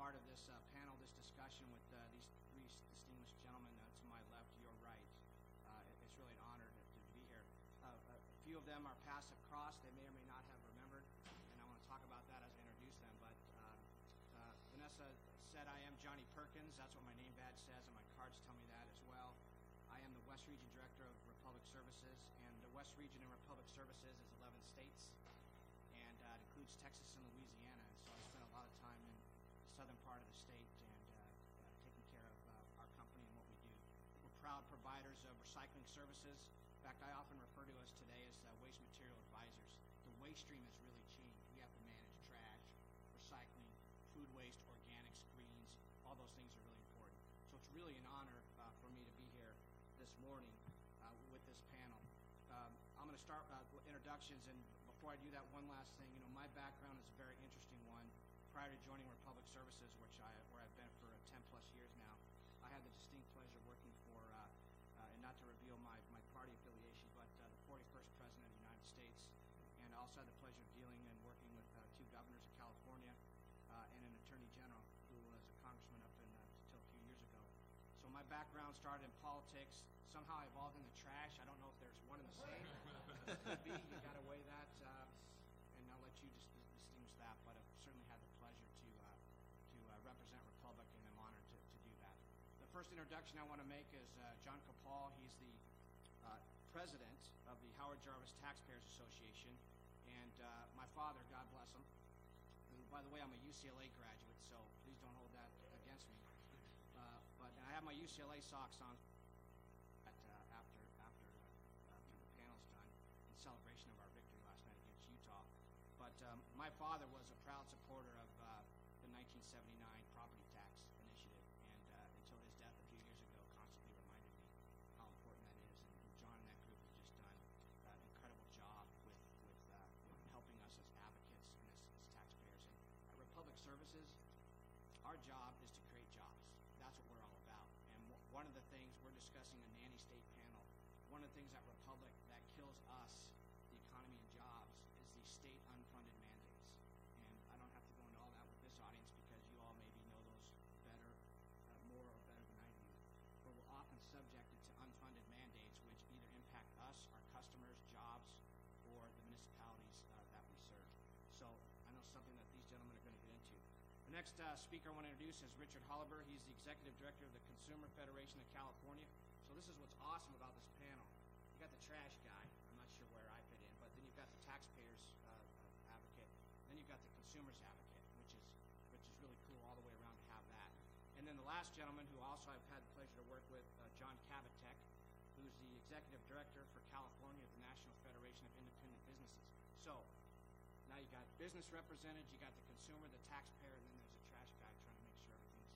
part of this panel, this discussion with these three distinguished gentlemen to my left, your right. It's really an honor to be here. A few of them are passive cross. They may or may not have remembered, and I want to talk about that as I introduce them. But Vanessa said I am Johnnie Perkins. That's what my name badge says, and my cards tell me that as well. I am the West Region Director of Republic Services, and the West Region in Republic Services is 11 states, and it includes Texas and Louisiana. And so I spent a lot of time in the southern part of the state and taking care of our company and what we do. We're proud providers of recycling services. In fact, I often refer to us today as waste material advisors. The waste stream has really changed. We have to manage trash, recycling, food waste, organics, greens. All those things are really important. So it's really an honor for me to be here this morning with this panel. I'm going to start with introductions, and before I do that, one last thing. You know, my background is a very interesting one. Prior to joining Republic Services, where I've been for 10 plus years now, I had the distinct pleasure of working for, and not to reveal my party affiliation, but the 41st President of the United States, and I also had the pleasure of dealing and working with two governors of California and an Attorney General who was a congressman up until a few years ago. So my background started in politics, somehow evolved into trash. I don't know if there's one and the same. It could be. You got to weigh that, and I'll let you just distinguish that. But I've certainly had the pleasure to represent Republic, and I'm honored to do that. The first introduction I want to make is John Coupal. He's the president of the Howard Jarvis Taxpayers Association, and my father, God bless him, who, by the way, I'm a UCLA graduate, so please don't hold that against me. But I have my UCLA socks on after the panel's done in celebration of our victory last night against Utah. But my father was a proud supporter of the 1979 property tax initiative, and until his death a few years ago, constantly reminded me how important that is. And John and that group has just done an incredible job with helping us as advocates and as taxpayers. And at Republic Services, our job is to create jobs. That's what we're all about. And one of the things we're discussing in the Nanny State panel, one of the things at Republic that kills us, the economy and jobs, is the state unfunded mandates. And I don't have to go into all that with this audience because you all maybe know those better, more or better than I do. But we're often subjected to unfunded mandates which either impact us, our customers, jobs, or the municipalities that we serve. So I know something that these gentlemen are going to get into. The next speaker I want to introduce is Richard Holober. He's the Executive Director of the Consumer Federation of California. So this is what's awesome about this panel. You got the trash guy. I'm not sure where I fit in, but then you've got the taxpayers advocate. Then you've got the consumers advocate, which is really cool all the way around to have that. And then the last gentleman, who also I've had the pleasure to work with, John Kabateck, who's the Executive Director for California of the National Federation of Independent Businesses. So now you got business represented, you got the consumer, the taxpayer, and then there's a trash guy trying to make sure everything's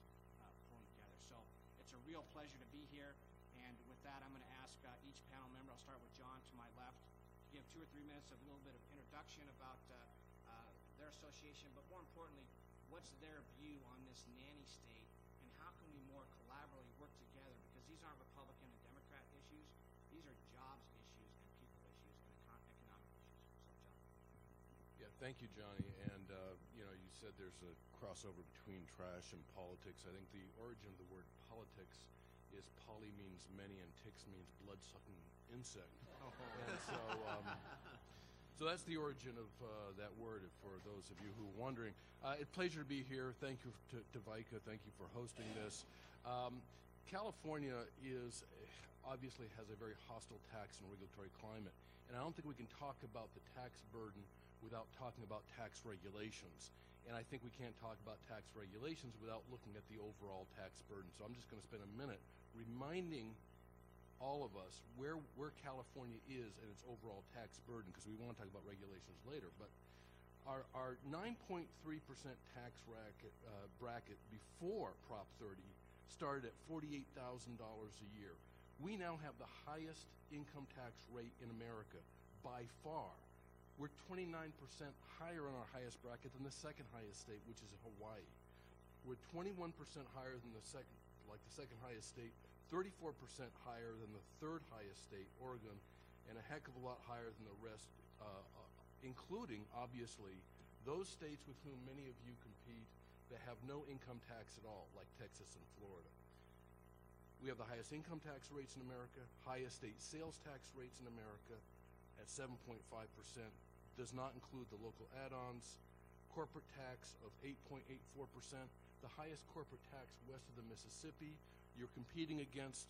pulling together. So it's a real pleasure to be here. And with that, I'm going to ask each panel member, I'll start with John to my left, to give 2 or 3 minutes of a little bit of introduction about their association, but more importantly, what's their view on this nanny state, and how can we more collaboratively work together, because these aren't Republican and Democrat issues, these are jobs issues and people issues and economic issues. So, John. Yeah, thank you, Johnny. And you said there's a crossover between trash and politics. I think the origin of the word politics is poly means many and ticks means blood-sucking insect. And so that's the origin of that word for those of you who are wondering. It's a pleasure to be here. Thank you to Vika. Thank you for hosting this. California obviously has a very hostile tax and regulatory climate. And I don't think we can talk about the tax burden without talking about tax regulations. And I think we can't talk about tax regulations without looking at the overall tax burden. So I'm just going to spend a minute reminding all of us where California is in its overall tax burden, because we want to talk about regulations later. But our 9.3% tax bracket before Prop 30 started at $48,000 a year. We now have the highest income tax rate in America by far. We're 29% higher on our highest bracket than the second highest state, which is Hawaii. We're 21% higher than the second highest state, 34% higher than the third highest state, Oregon, and a heck of a lot higher than the rest, including, obviously, those states with whom many of you compete that have no income tax at all, like Texas and Florida. We have the highest income tax rates in America, highest state sales tax rates in America at 7.5%. Does not include the local add-ons. Corporate tax of 8.84%, the highest corporate tax west of the Mississippi. You're competing against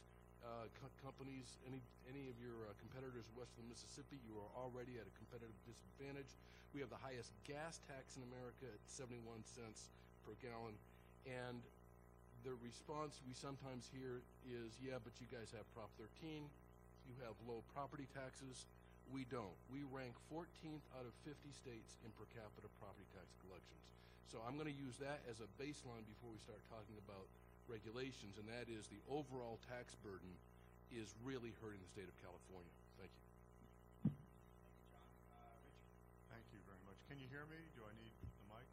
companies, any of your competitors west of the Mississippi. You are already at a competitive disadvantage. We have the highest gas tax in America at 71 cents per gallon. And the response we sometimes hear is, yeah, but you guys have Prop 13. You have low property taxes. We don't. We rank 14th out of 50 states in per capita property tax collections. So I'm going to use that as a baseline before we start talking about regulations, and that is the overall tax burden is really hurting the state of California. Thank you. Thank you, John. Richard. Thank you very much. Can you hear me? Do I need the mic?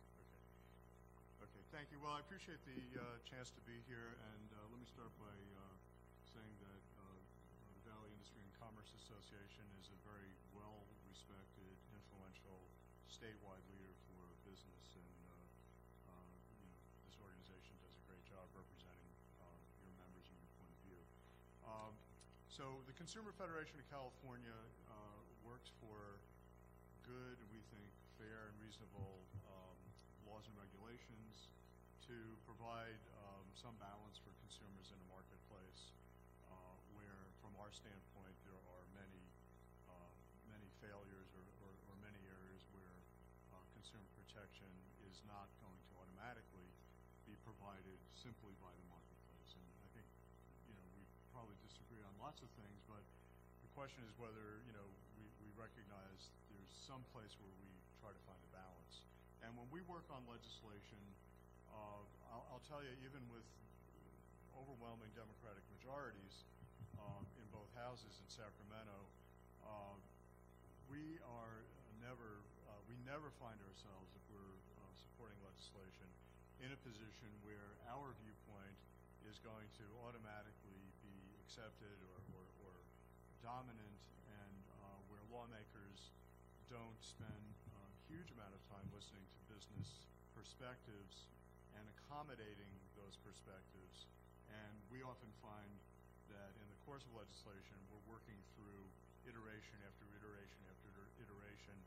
Okay, thank you. Well, I appreciate the chance to be here, and let me start by saying that the Valley Industry and Commerce Association is a very well-respected, influential, statewide leader for business, and this organization does a great job representing your members and your point of view. So the Consumer Federation of California works for good, we think, fair and reasonable laws and regulations to provide some balance for consumers in a marketplace where, from our standpoint, there are many failures or many areas where consumer protection is not going to automatically be provided simply by the marketplace. And I think, we probably disagree on lots of things, but the question is whether, we recognize there's some place where we try to find a balance. And when we work on legislation, I'll tell you, even with overwhelming Democratic majorities in both houses in Sacramento, we never find ourselves, if we're supporting legislation, in a position where our viewpoint is going to automatically be accepted or dominant, and where lawmakers don't spend a huge amount of time listening to business perspectives and accommodating those perspectives. And we often find that in the course of legislation, we're working through iteration after iteration after iteration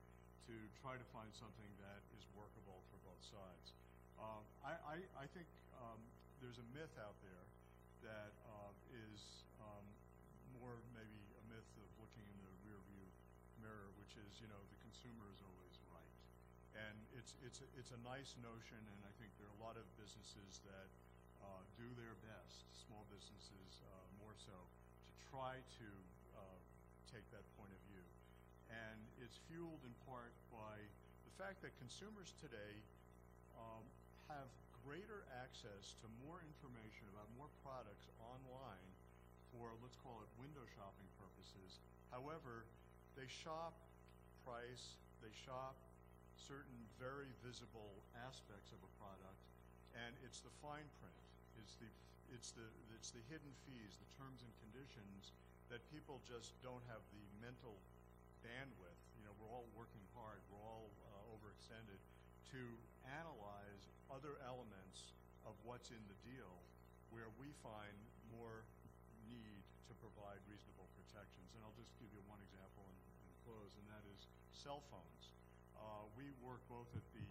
to try to find something that is workable for both sides. I think there's a myth out there that is more maybe a myth of looking in the rearview mirror, which is, the consumer is always right. And it's a nice notion, and I think there are a lot of businesses that do their best, small businesses more so, to try to take that point of view. And it's fueled in part by the fact that consumers today have greater access to more information about more products online for, let's call it, window shopping purposes. However, they shop price, they shop certain very visible aspects of a product, and it's the fine print, it's the hidden fees, the terms and conditions that people just don't have the mental bandwidth. We're all working hard, we're all overextended to analyze other elements of what's in the deal where we find more need to provide reasonable protections. And I'll just give you one example and close, and that is cell phones. We work both at the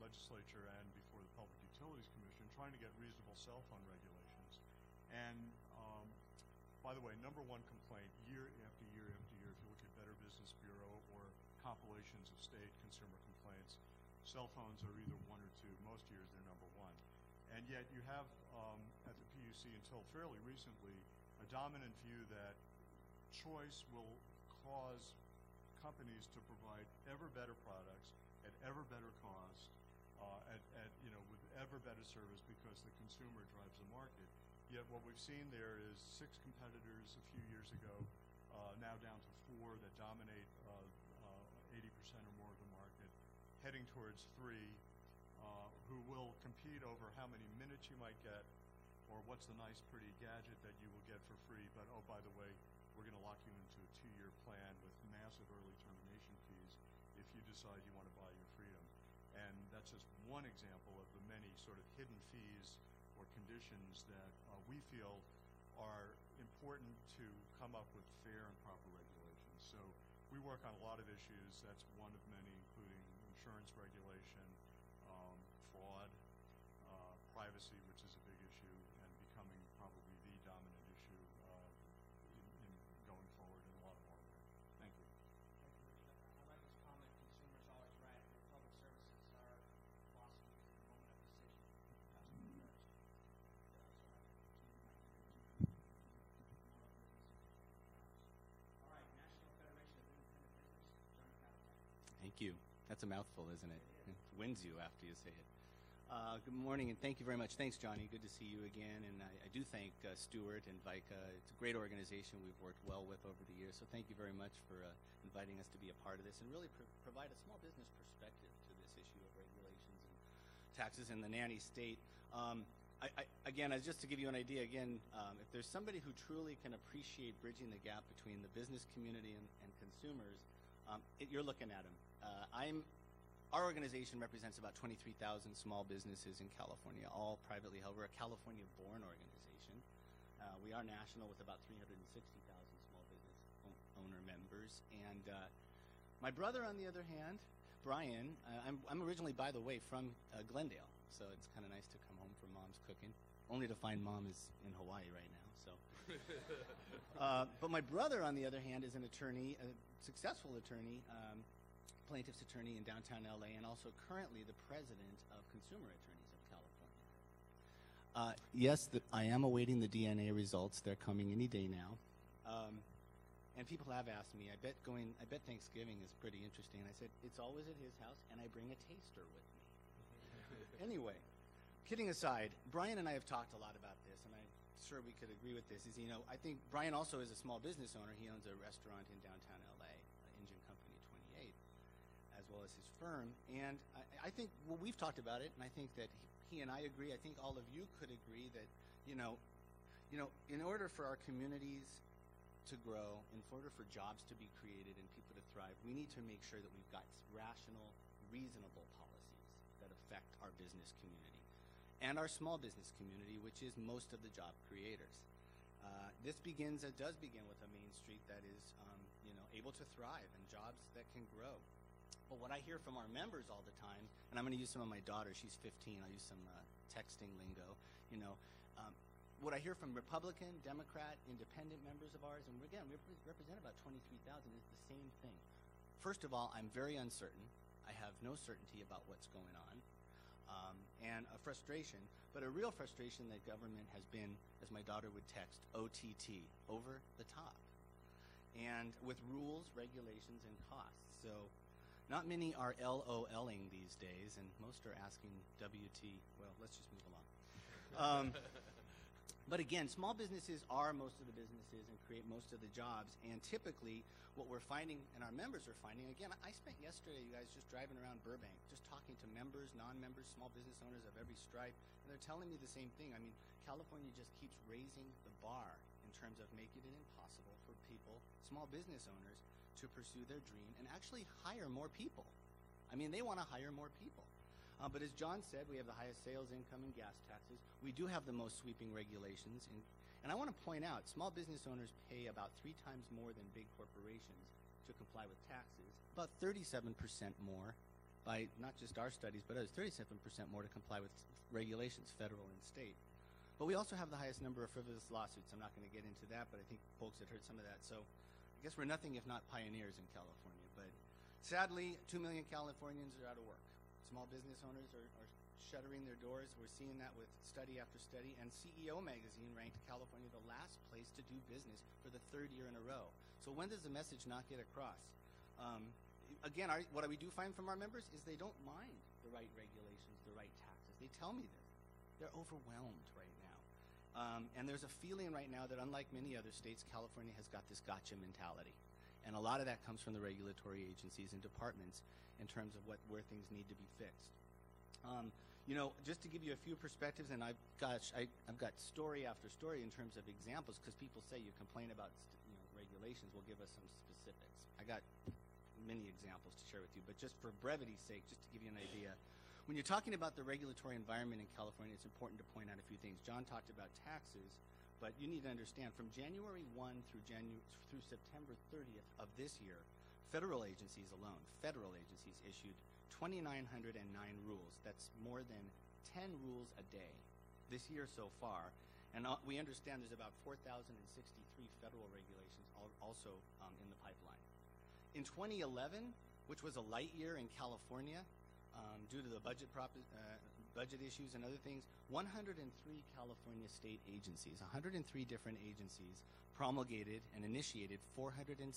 legislature and before the Public Utilities Commission trying to get reasonable cell phone regulations. And by the way, number one complaint year after year after year, if you look at Better Business Bureau or compilations of state consumer complaints, cell phones are either one or two. Most years they're number one. And yet you have at the PUC until fairly recently a dominant view that choice will cause companies to provide ever better products at ever better cost, with ever better service because the consumer drives the market. Yet what we've seen there is 6 competitors a few years ago, now down to 4 that dominate 80% or more of the market, heading towards 3 who will compete over how many minutes you might get or what's the nice pretty gadget that you will get for free, but oh, by the way, we're going to lock you into a 2-year plan with massive early termination fees if you decide you want to buy your freedom. And that's just one example of the many sort of hidden fees or conditions that we feel are important to come up with fair and proper regulations. So we work on a lot of issues. That's one of many, including insurance regulation, fraud, privacy, which is a big issue and becoming probably the dominant issue in going forward in a lot of our work. Thank you. Thank you, Richard. I like this comment, consumers always right. Your public services are philosophy is the moment of decision. Customer first. So I agree with you. Moral business. All right, National Federation of Independent Business, Johnnie Kabateck. Thank you. That's a mouthful, isn't it? It wins you after you say it. Good morning, and thank you very much. Thanks, Johnny. Good to see you again. And I do thank Stuart and Vika. It's a great organization we've worked well with over the years. So thank you very much for inviting us to be a part of this and really provide a small business perspective to this issue of regulations and taxes in the Nanny State. Again, just to give you an idea, if there's somebody who truly can appreciate bridging the gap between the business community and consumers, you're looking at him. Our organization represents about 23,000 small businesses in California, all privately held. We're a California-born organization. We are national with about 360,000 small business owner members. And my brother, on the other hand, Brian, I'm originally, by the way, from Glendale, so it's kind of nice to come home from Mom's cooking, only to find Mom is in Hawaii right now. So, but my brother, on the other hand, is an attorney, a successful attorney, plaintiff's attorney in downtown LA, and also currently the president of Consumer Attorneys of California. Yes, I am awaiting the DNA results. They're coming any day now. And people have asked me, I bet Thanksgiving is pretty interesting. And I said, it's always at his house, and I bring a taster with me. Anyway, kidding aside, Brian and I have talked a lot about this, and I'm sure we could agree with this. I think Brian also is a small business owner. He owns a restaurant in downtown LA, Engine Company 28, as well as his firm. And I think, well, we've talked about it, and I think that he and I agree. I think all of you could agree that, in order for our communities to grow, in order for jobs to be created and people to thrive, we need to make sure that we've got rational, reasonable policies that affect our business community and our small business community, which is most of the job creators. It does begin with a Main Street that is, able to thrive and jobs that can grow. But what I hear from our members all the time, and I'm going to use some of my daughter, she's 15, I'll use some texting lingo, what I hear from Republican, Democrat, independent members of ours, and again, we represent about 23,000, is the same thing. First of all, I'm very uncertain. I have no certainty about what's going on, and a frustration, but a real frustration that government has been, as my daughter would text, OTT, over the top, and with rules, regulations, and costs. So not many are LOLing these days, and most are asking WT. Well, let's just move along. But again, small businesses are most of the businesses and create most of the jobs. And typically, what we're finding, and our members are finding, again, I spent yesterday, you guys, just driving around Burbank, just talking to members, non-members, small business owners of every stripe, and they're telling me the same thing. I mean, California just keeps raising the bar in terms of making it impossible for people, small business owners, to pursue their dream and actually hire more people. I mean, they want to hire more people. But as John said, we have the highest sales income and gas taxes. We do have the most sweeping regulations. And I want to point out, small business owners pay about 3 times more than big corporations to comply with taxes, about 37% more by not just our studies, but others, 37% more to comply with regulations, federal and state. But we also have the highest number of frivolous lawsuits. I'm not going to get into that, but I think folks had heard some of that. So I guess we're nothing if not pioneers in California. But sadly, 2 million Californians are out of work. Small business owners are shuttering their doors. We're seeing that with study after study. And CEO magazine ranked California the last place to do business for the 3rd year in a row. So when does the message not get across? Again, what we do find from our members is they don't mind the right regulations, the right taxes. They tell me this. They're overwhelmed right now. And there's a feeling right now that unlike many other states, California has got this gotcha mentality. And a lot of that comes from the regulatory agencies and departments in terms of where things need to be fixed. Just to give you a few perspectives, and I've got story after story in terms of examples, because people say you complain about regulations. Well, give us some specifics. I got many examples to share with you, but just for brevity's sake, just to give you an idea, When you're talking about the regulatory environment in California, it's important to point out a few things. John talked about taxes, but you need to understand from January 1 through September 30th of this year, federal agencies alone, issued 2,909 rules. That's more than 10 rules a day this year so far. And we understand there's about 4,063 federal regulations also in the pipeline. In 2011, which was a light year in California due to the budget issues and other things, 103 California state agencies, 103 different agencies promulgated and initiated 467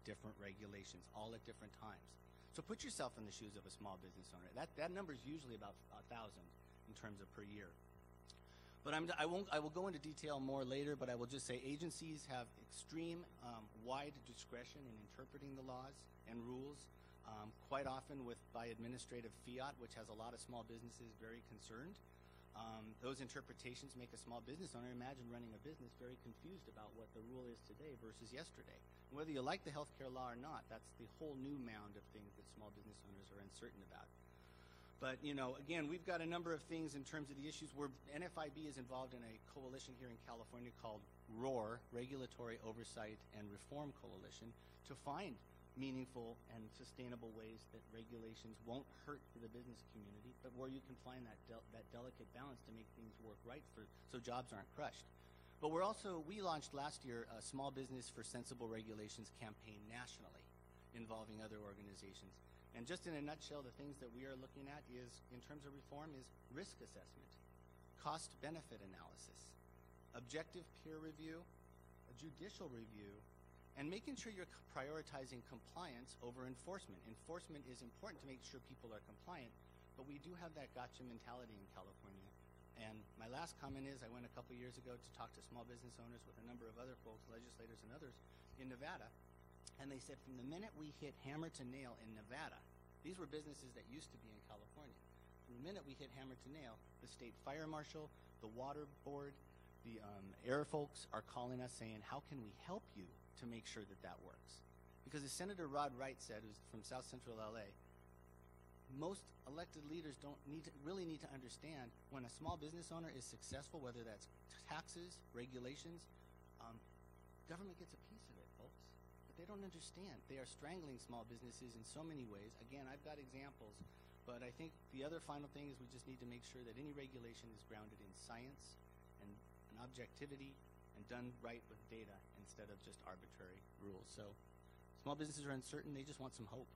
different regulations, all at different times. So put yourself in the shoes of a small business owner. That number is usually about 1,000 in terms of per year. But I will go into detail more later, but I will just say agencies have extreme wide discretion in interpreting the laws and rules, quite often by administrative fiat, which has a lot of small businesses very concerned. Those interpretations make a small business owner, imagine running a business, very confused about what the rule is today versus yesterday. And whether you like the healthcare law or not, that's the whole new mound of things that small business owners are uncertain about. But, again, we've got a number of things in terms of the issues where NFIB is involved in a coalition here in California called ROAR, Regulatory Oversight and Reform Coalition, to find meaningful and sustainable ways that regulations won't hurt the business community, but where you can find that delicate balance to make things work right so jobs aren't crushed. But we launched last year a Small Business for Sensible Regulations campaign nationally involving other organizations. And just in a nutshell, the things that we are looking at is, in terms of reform, is risk assessment, cost-benefit analysis, objective peer review, a judicial review, and making sure you're prioritizing compliance over enforcement. Enforcement is important to make sure people are compliant, but we do have that gotcha mentality in California. And my last comment is I went a couple years ago to talk to small business owners with a number of other folks, legislators and others, in Nevada. And they said from the minute we hit hammer to nail in Nevada, these were businesses that used to be in California. From the minute we hit hammer to nail, the state fire marshal, the water board, the air folks are calling us saying, how can we help you to make sure that works? Because as Senator Rod Wright said, who's from South Central LA, most elected leaders really need to understand when a small business owner is successful, whether that's taxes, regulations, government gets a piece of it, folks. But they don't understand. They are strangling small businesses in so many ways. Again, I've got examples, but I think the other final thing is we just need to make sure that any regulation is grounded in science and objectivity and done right with data instead of just arbitrary rules. So small businesses are uncertain. They just want some hope.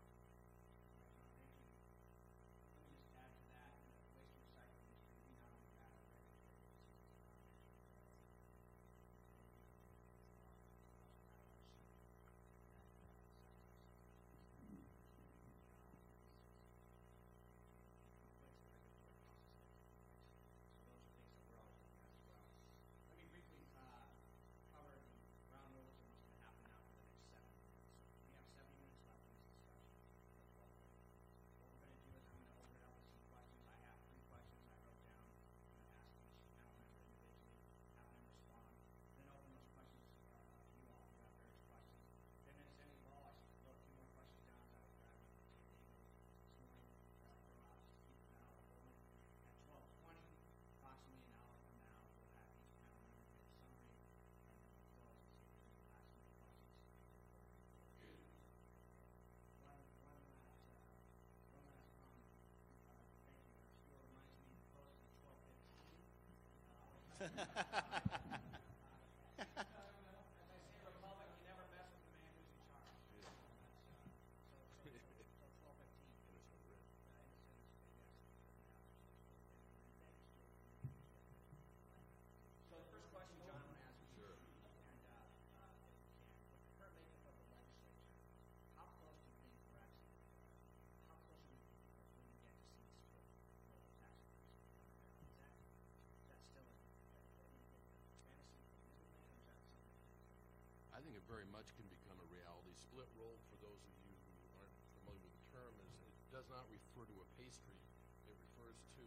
I think it very much can become a reality. Split roll, for those of you who aren't familiar with the term, it does not refer to a pastry. It refers to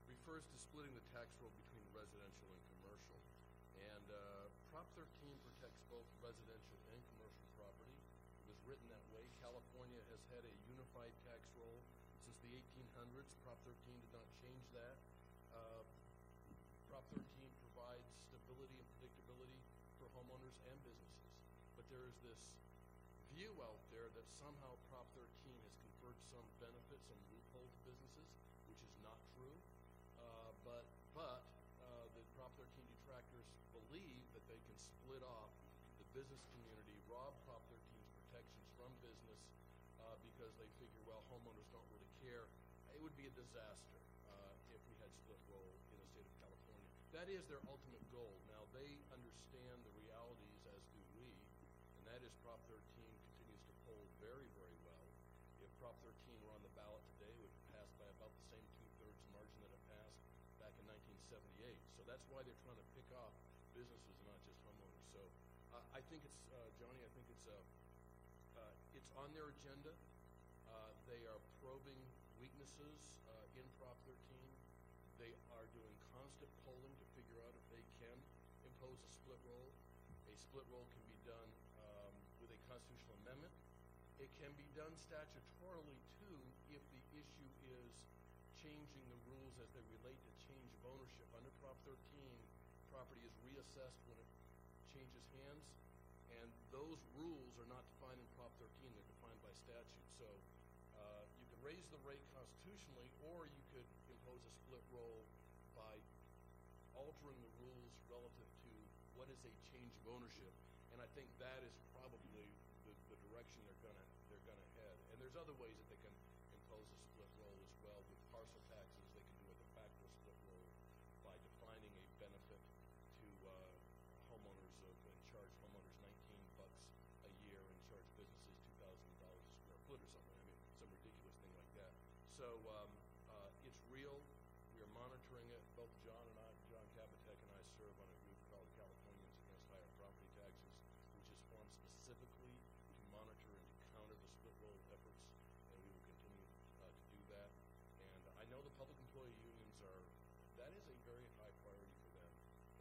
refers to splitting the tax roll between residential and commercial. And Prop 13 protects both residential and commercial property. It was written that way. California has had a unified tax roll 1800s. Prop 13 did not change that. Prop 13 provides stability and predictability for homeowners and businesses. But there is this view out there that somehow Prop 13 has conferred some benefit, some loophole to businesses, which is not true. But the Prop 13 detractors believe that they can split off the business community, rob Prop 13's protections from business because they figure, well, homeowners don't really care. It would be a disaster if we had split roll in the state of California. That is their ultimate goal. Now, they understand the realities, as do we, and that is Prop 13 continues to poll very, very well. If Prop 13 were on the ballot today, it would pass by about the same two-thirds margin that it passed back in 1978. So that's why they're trying to pick off businesses, not just homeowners. So I think it's, Johnny, I think it's on their agenda. They are probing weaknesses in Prop 13. They are doing constant polling to figure out if they can impose a split roll. A split roll can be done with a constitutional amendment. It can be done statutorily, too, if the issue is changing the rules as they relate to change of ownership. Under Prop 13, property is reassessed when it changes hands, and those rules are not defined in Prop 13. They're defined by statute. So you could raise the rate constitutionally, or you could impose a split roll by altering the rules relative to what is a change of ownership. And I think that is probably the direction they're gonna head. And there's other ways that they can impose a split roll as well. With parcel taxes, they can do a de facto split roll by defining a benefit to homeowners and charge homeowners $19 a year and charge businesses $2,000 a square foot or something. I mean, some ridiculous thing like that. So it's real. We are monitoring it. Both John Kabateck and I serve on a group called Californians Against Higher Property Taxes, which is formed specifically to monitor and to counter the split roll efforts, and we will continue to do that. And I know the public employee unions that is a very high priority for them,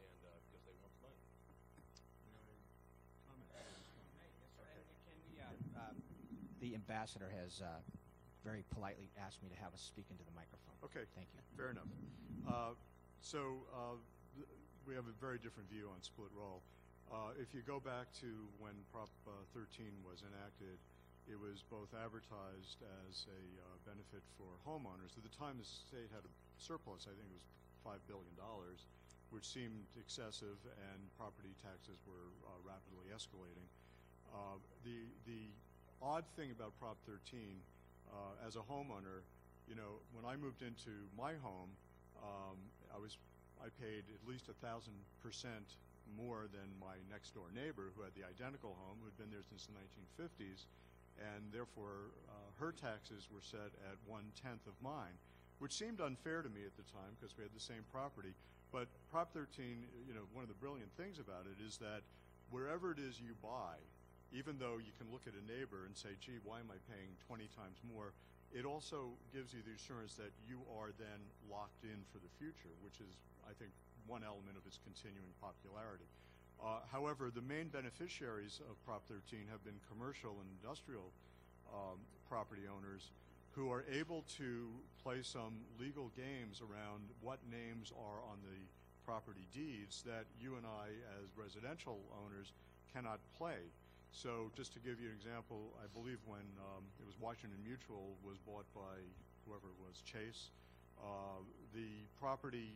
and because they want the money. Comment? Yes, sir. And the ambassador has very politely asked me to have us speak into the microphone. Okay. Thank you. Fair enough. We have a very different view on split roll. If you go back to when Prop 13 was enacted, it was both advertised as a benefit for homeowners. At the time, the state had a surplus. I think it was $5 billion, which seemed excessive, and property taxes were rapidly escalating. The odd thing about Prop 13, as a homeowner, when I moved into my home, I paid at least 1,000% more than my next door neighbor, who had the identical home, who had been there since the 1950s, and therefore her taxes were set at 1/10 of mine, which seemed unfair to me at the time because we had the same property. But Prop 13, one of the brilliant things about it is that wherever it is you buy, even though you can look at a neighbor and say, gee, why am I paying 20 times more, it also gives you the assurance that you are then locked in for the future, which is, I think, one element of its continuing popularity. However, the main beneficiaries of Prop 13 have been commercial and industrial property owners who are able to play some legal games around what names are on the property deeds that you and I, as residential owners, cannot play. So just to give you an example, I believe when it was Washington Mutual was bought by whoever it was, Chase, the property,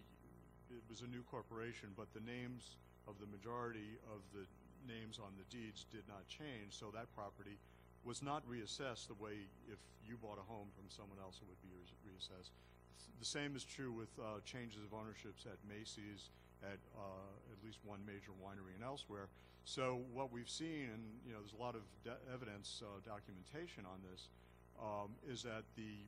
it was a new corporation, but the names of the majority of the names on the deeds did not change, so that property was not reassessed the way if you bought a home from someone else it would be reassessed. The same is true with changes of ownerships at Macy's, at least one major winery and elsewhere. So what we've seen, and there's a lot of evidence, documentation on this, is that the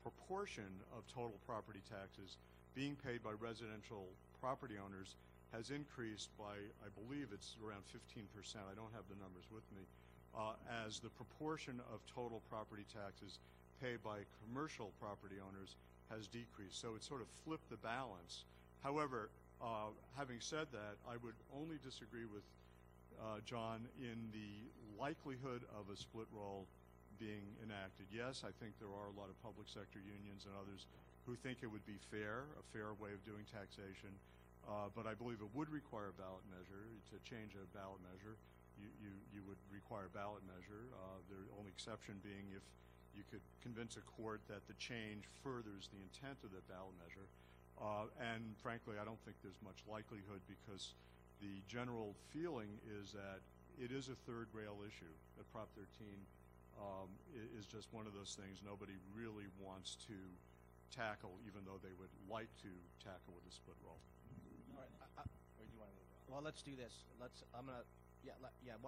proportion of total property taxes being paid by residential property owners has increased by, I believe it's around 15%, I don't have the numbers with me, as the proportion of total property taxes paid by commercial property owners has decreased. So it's sort of flipped the balance. However, having said that, I would only disagree with John in the likelihood of a split roll being enacted. Yes, I think there are a lot of public sector unions and others who think it would be fair, a fair way of doing taxation, but I believe it would require a ballot measure. To change a ballot measure, you would require a ballot measure. The only exception being if you could convince a court that the change furthers the intent of that ballot measure. And frankly, I don't think there's much likelihood, because the general feeling is that it is a third rail issue, that Prop 13 is just one of those things nobody really wants to tackle, even though they would like to tackle with a split roll. All right. Where do you want to move on? Well, let's do this. Why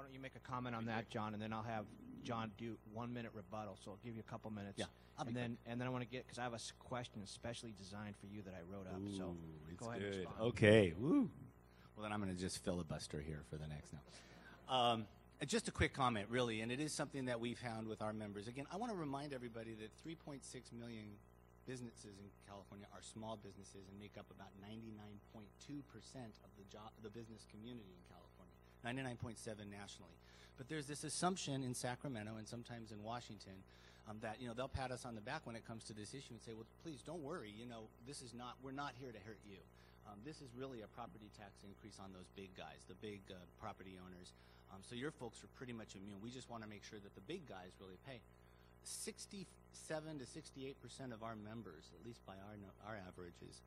don't you make a comment on that, John, and then I'll have John do 1 minute rebuttal. So I'll give you a couple minutes. Yeah, and then I want to get, because I have a question especially designed for you that I wrote up. So go ahead and respond. Okay. Woo. Well, then I'm going to just filibuster here for the next now. Just a quick comment, really, and it is something that we found with our members. Again, I want to remind everybody that 3.6 million businesses in California are small businesses and make up about 99.2% of the business community in California, 99.7 nationally. But there's this assumption in Sacramento and sometimes in Washington that they'll pat us on the back when it comes to this issue and say, well, please don't worry, we're not here to hurt you. This is really a property tax increase on those big guys, the big property owners. So your folks are pretty much immune. We just want to make sure that the big guys really pay. 67 to 68% of our members, at least by our averages,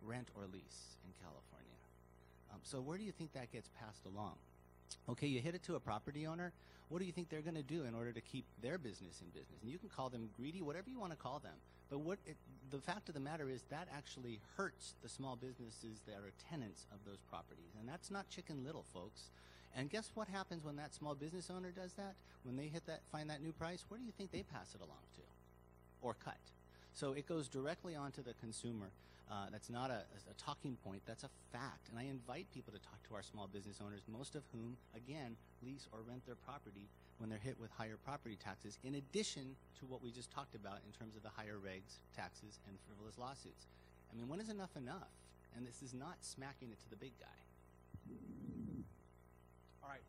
rent or lease in California. So where do you think that gets passed along? Okay, you hit it to a property owner. What do you think they're going to do in order to keep their business in business? And you can call them greedy, whatever you want to call them. But the fact of the matter is that actually hurts the small businesses that are tenants of those properties. And that's not Chicken Little, folks. And guess what happens when that small business owner does that? When they find that new price, where do you think they pass it along to? Or cut? So it goes directly onto the consumer. That's not a talking point. That's a fact. And I invite people to talk to our small business owners, most of whom, again, lease or rent their property when they're hit with higher property taxes, in addition to what we just talked about in terms of the higher regs, taxes, and frivolous lawsuits. I mean, when is enough enough? And this is not smacking it to the big guy. All right.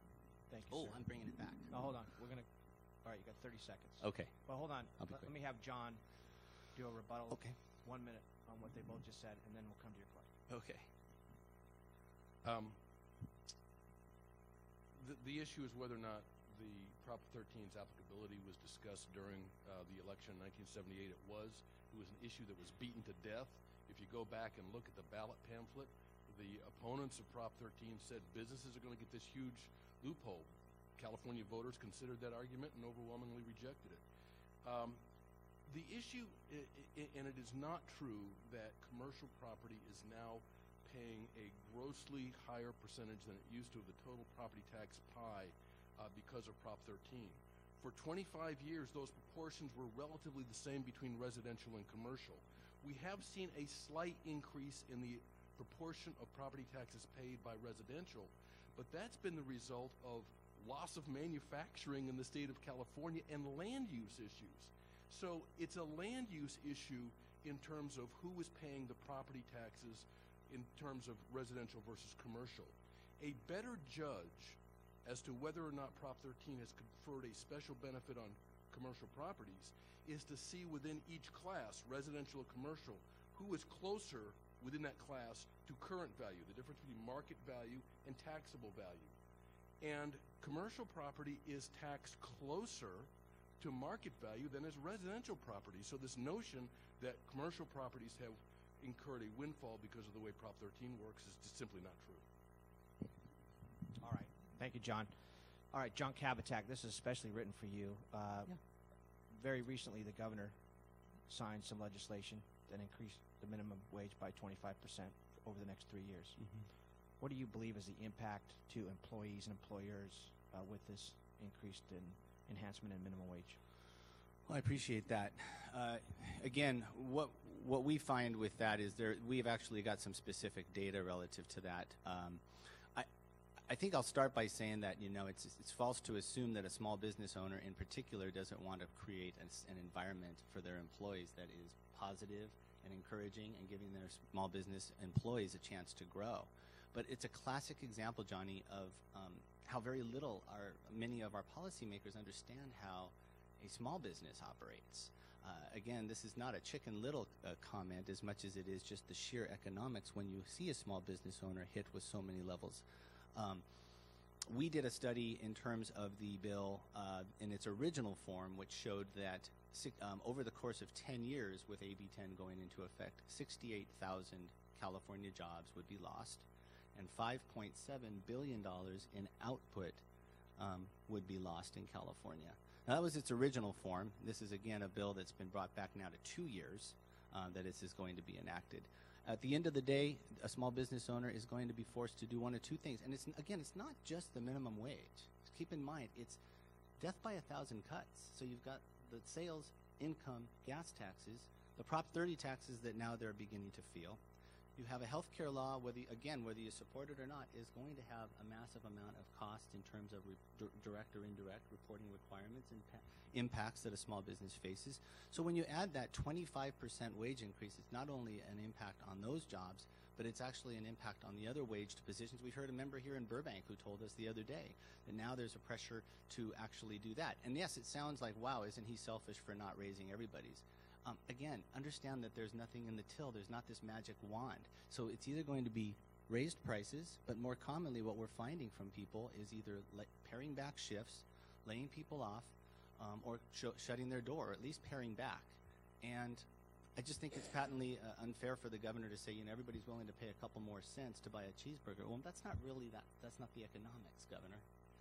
Thank you, sir. I'm bringing it back. No, hold on. All right, you got 30 seconds. Okay. Well, hold on. I'll be quick. Let me have John do a rebuttal. Okay. 1 minute on what they both just said, and then we'll come to your question. Okay. The issue is whether or not the Prop 13's applicability was discussed during the election in 1978. It was an issue that was beaten to death. If you go back and look at the ballot pamphlet, the opponents of Prop 13 said businesses are going to get this huge loophole. California voters considered that argument and overwhelmingly rejected it. The issue, and it is not true that commercial property is now paying a grossly higher percentage than it used to of the total property tax pie because of Prop 13. For 25 years, those proportions were relatively the same between residential and commercial. We have seen a slight increase in the proportion of property taxes paid by residential, but that's been the result of loss of manufacturing in the state of California and land use issues. So it's a land use issue in terms of who is paying the property taxes in terms of residential versus commercial. A better judge as to whether or not Prop 13 has conferred a special benefit on commercial properties is to see within each class, residential or commercial, who is closer within that class to current value, the difference between market value and taxable value. And commercial property is taxed closer to market value than is residential property. So this notion that commercial properties have incurred a windfall because of the way Prop 13 works is just simply not true. All right. Thank you, John. All right, John Kabateck, this is especially written for you. Very recently, the governor signed some legislation that increased the minimum wage by 25% over the next 3 years. Mm-hmm. What do you believe is the impact to employees and employers with this increased enhancement in minimum wage? Well, I appreciate that. Again, what we find with that is we've actually got some specific data relative to that. I think I'll start by saying that it's false to assume that a small business owner in particular doesn't want to create an environment for their employees that is positive and encouraging and giving their small business employees a chance to grow. But it's a classic example, Johnnie, of how very little many of our policymakers understand how a small business operates. Again, this is not a Chicken Little comment as much as it is just the sheer economics when you see a small business owner hit with so many levels. We did a study in terms of the bill in its original form, which showed that over the course of 10 years with AB 10 going into effect, 68,000 California jobs would be lost, and $5.7 billion in output would be lost in California. Now, that was its original form. This is, again, a bill that's been brought back now to 2 years that this is going to be enacted. At the end of the day, a small business owner is going to be forced to do one of two things. And it's not just the minimum wage. Keep in mind, it's death by 1,000 cuts. So you've got the sales, income, gas taxes, the Prop 30 taxes that now they're beginning to feel. You have a health care law, whether you support it or not, is going to have a massive amount of cost in terms of direct or indirect reporting requirements and impacts that a small business faces. So when you add that 25% wage increase, it's not only an impact on those jobs, but it's actually an impact on the other waged positions. We heard a member here in Burbank who told us the other day that now there's a pressure to actually do that. And yes, it sounds like, wow, isn't he selfish for not raising everybody's? Again, understand that there's nothing in the till. There's not this magic wand. So it's either going to be raised prices, but more commonly what we're finding from people is either paring back shifts, laying people off, or shutting their door, or at least paring back. And I just think it's patently unfair for the governor to say, everybody's willing to pay a couple more cents to buy a cheeseburger. Well, that's not the economics, Governor.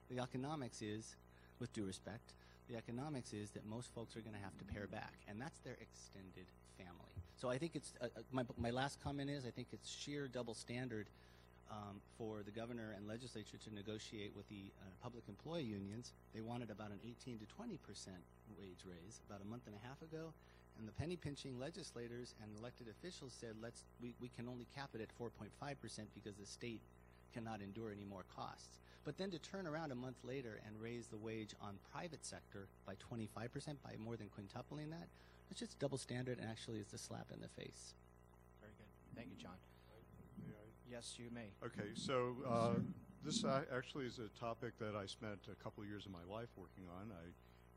The economics is, with due respect, the economics is that most folks are going to have to pare back, and that's their extended family. So I think it's my last comment is I think it's sheer double standard for the governor and legislature to negotiate with the public employee unions. They wanted about an 18 to 20% wage raise about a month and a half ago, and the penny pinching legislators and elected officials said we can only cap it at 4.5% because the state cannot endure any more costs. But then to turn around a month later and raise the wage on private sector by 25%, by more than quintupling that, it's just double standard, and actually it's a slap in the face. Very good. Thank you, John. Yes, you may. Okay, so this actually is a topic that I spent a couple of years of my life working on. I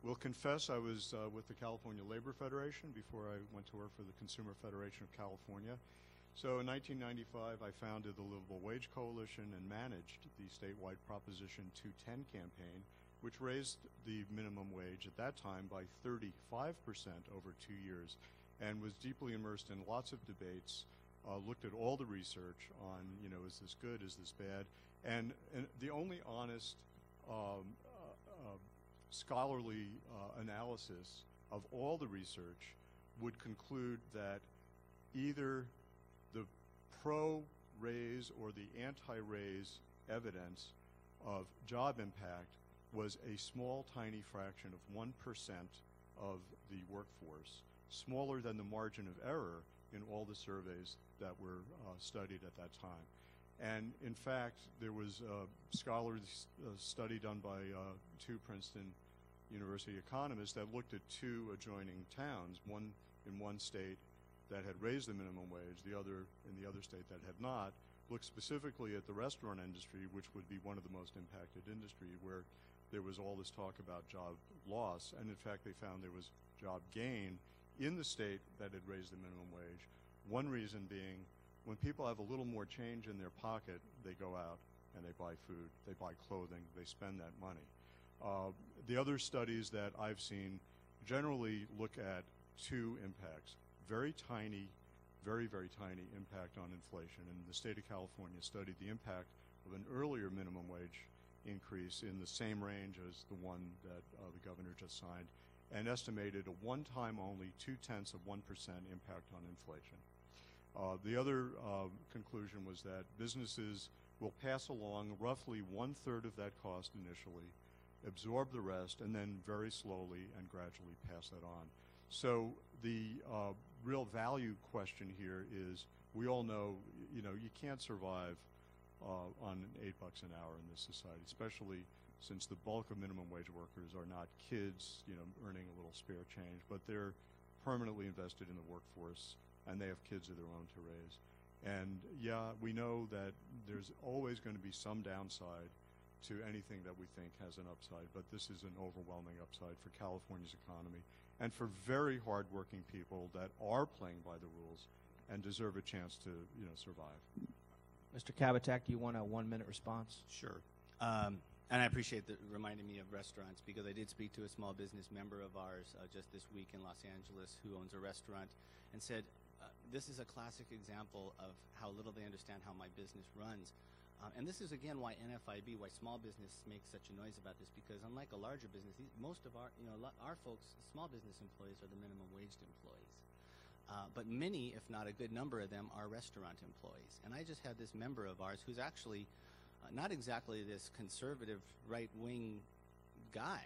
will confess I was with the California Labor Federation before I went to work for the Consumer Federation of California. So in 1995, I founded the Livable Wage Coalition and managed the statewide Proposition 210 campaign, which raised the minimum wage at that time by 35% over 2 years, and was deeply immersed in lots of debates, looked at all the research on, is this good, is this bad, and the only honest scholarly analysis of all the research would conclude that either the pro-raise or the anti-raise evidence of job impact was a small, tiny fraction of 1% of the workforce, smaller than the margin of error in all the surveys that were studied at that time. And in fact, there was a scholarly study done by two Princeton University economists that looked at two adjoining towns, one in one state that had raised the minimum wage, the other in the other state that had not, looked specifically at the restaurant industry, which would be one of the most impacted industry, where there was all this talk about job loss, and in fact they found there was job gain in the state that had raised the minimum wage. One reason being, when people have a little more change in their pocket, they go out and they buy food, they buy clothing, they spend that money. The other studies that I've seen generally look at two impacts. Very tiny, very, very tiny impact on inflation. And the state of California studied the impact of an earlier minimum wage increase in the same range as the one that the governor just signed, and estimated a one-time only 0.2% impact on inflation. The other conclusion was that businesses will pass along roughly 1/3 of that cost initially, absorb the rest, and then very slowly and gradually pass that on. So the real value question here is, we all know, you can't survive on $8 an hour in this society, especially since the bulk of minimum wage workers are not kids, earning a little spare change, but they're permanently invested in the workforce, and they have kids of their own to raise. And yeah, we know that there's always going to be some downside to anything that we think has an upside, but this is an overwhelming upside for California's economy and for very hardworking people that are playing by the rules and deserve a chance to, survive. Mr. Kabateck, do you want a 1-minute response? Sure. And I appreciate the reminding me of restaurants, because I did speak to a small business member of ours just this week in Los Angeles who owns a restaurant and said, this is a classic example of how little they understand how my business runs. And this is, again, why NFIB, why small business makes such a noise about this, because unlike a larger business, most of our, our folks, small business employees are the minimum wage employees. But many, if not a good number of them, are restaurant employees. And I just had this member of ours who's actually not exactly this conservative right-wing guy.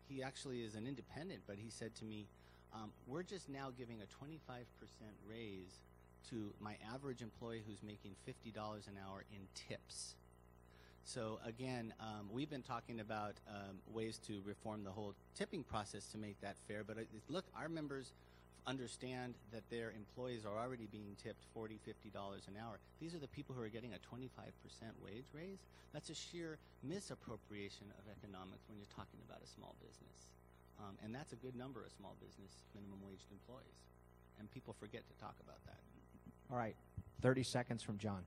He actually is an independent, but he said to me, we're just now giving a 25% raise to my average employee who's making $50 an hour in tips. So again, we've been talking about ways to reform the whole tipping process to make that fair, but look, our members understand that their employees are already being tipped $40, $50 an hour. These are the people who are getting a 25% wage raise. That's a sheer misappropriation of economics when you're talking about a small business. And that's a good number of small business minimum wage employees. And people forget to talk about that. All right, 30 seconds from John.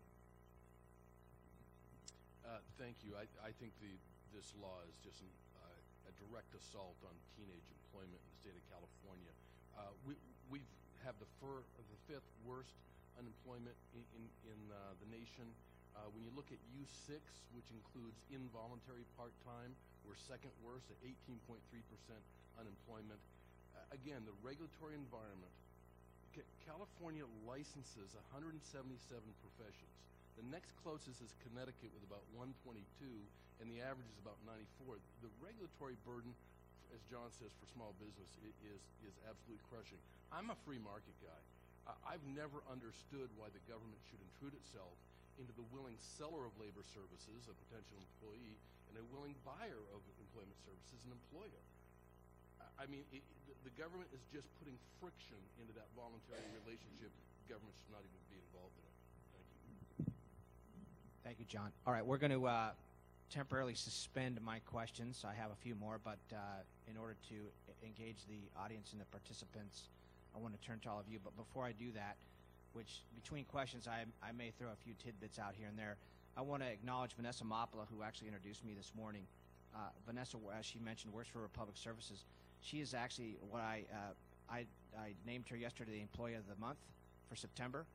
Thank you. I think this law is just a direct assault on teenage employment in the state of California. We have the 5th worst unemployment in the nation. When you look at U6, which includes involuntary part-time, we're second worst at 18.3% unemployment. Again, the regulatory environment. California licenses 177 professions. The next closest is Connecticut with about 122, and the average is about 94. The regulatory burden, as John says, for small business is absolutely crushing. I'm a free market guy. I've never understood why the government should intrude itself into the willing seller of labor services, a potential employee, and a willing buyer of employment services, an employer. I mean, the government is just putting friction into that voluntary relationship. The government should not even be involved in it. Thank you. Thank you, John. All right, we're going to temporarily suspend my questions. I have a few more, but in order to engage the audience and the participants, I want to turn to all of you. But before I do that, which between questions I may throw a few tidbits out here and there, I want to acknowledge Vanessa Moppola, who actually introduced me this morning. Vanessa, as she mentioned, works for Republic Services. She is actually what I named her yesterday the Employee of the Month for September.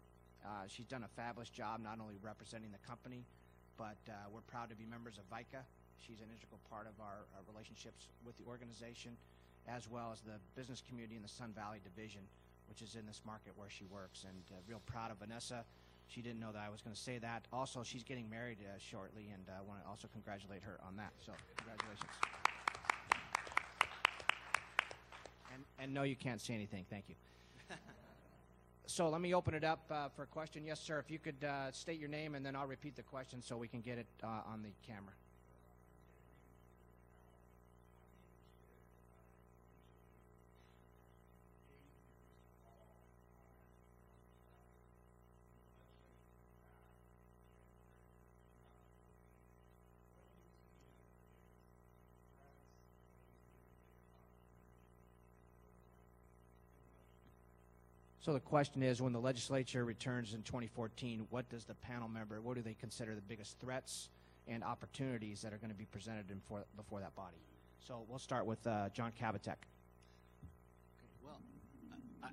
She's done a fabulous job not only representing the company, but we're proud to be members of VICA. She's an integral part of our relationships with the organization, as well as the business community in the Sun Valley Division, which is in this market where she works. And real proud of Vanessa. She didn't know that I was going to say that. Also, she's getting married shortly, and I want to also congratulate her on that. So congratulations. And no, you can't say anything. Thank you. So let me open it up for a question. Yes, sir. If you could state your name, and then I'll repeat the question so we can get it on the camera. So the question is, when the legislature returns in 2014, what do they consider the biggest threats and opportunities that are going to be presented before that body? So we'll start with John Kabateck. Well,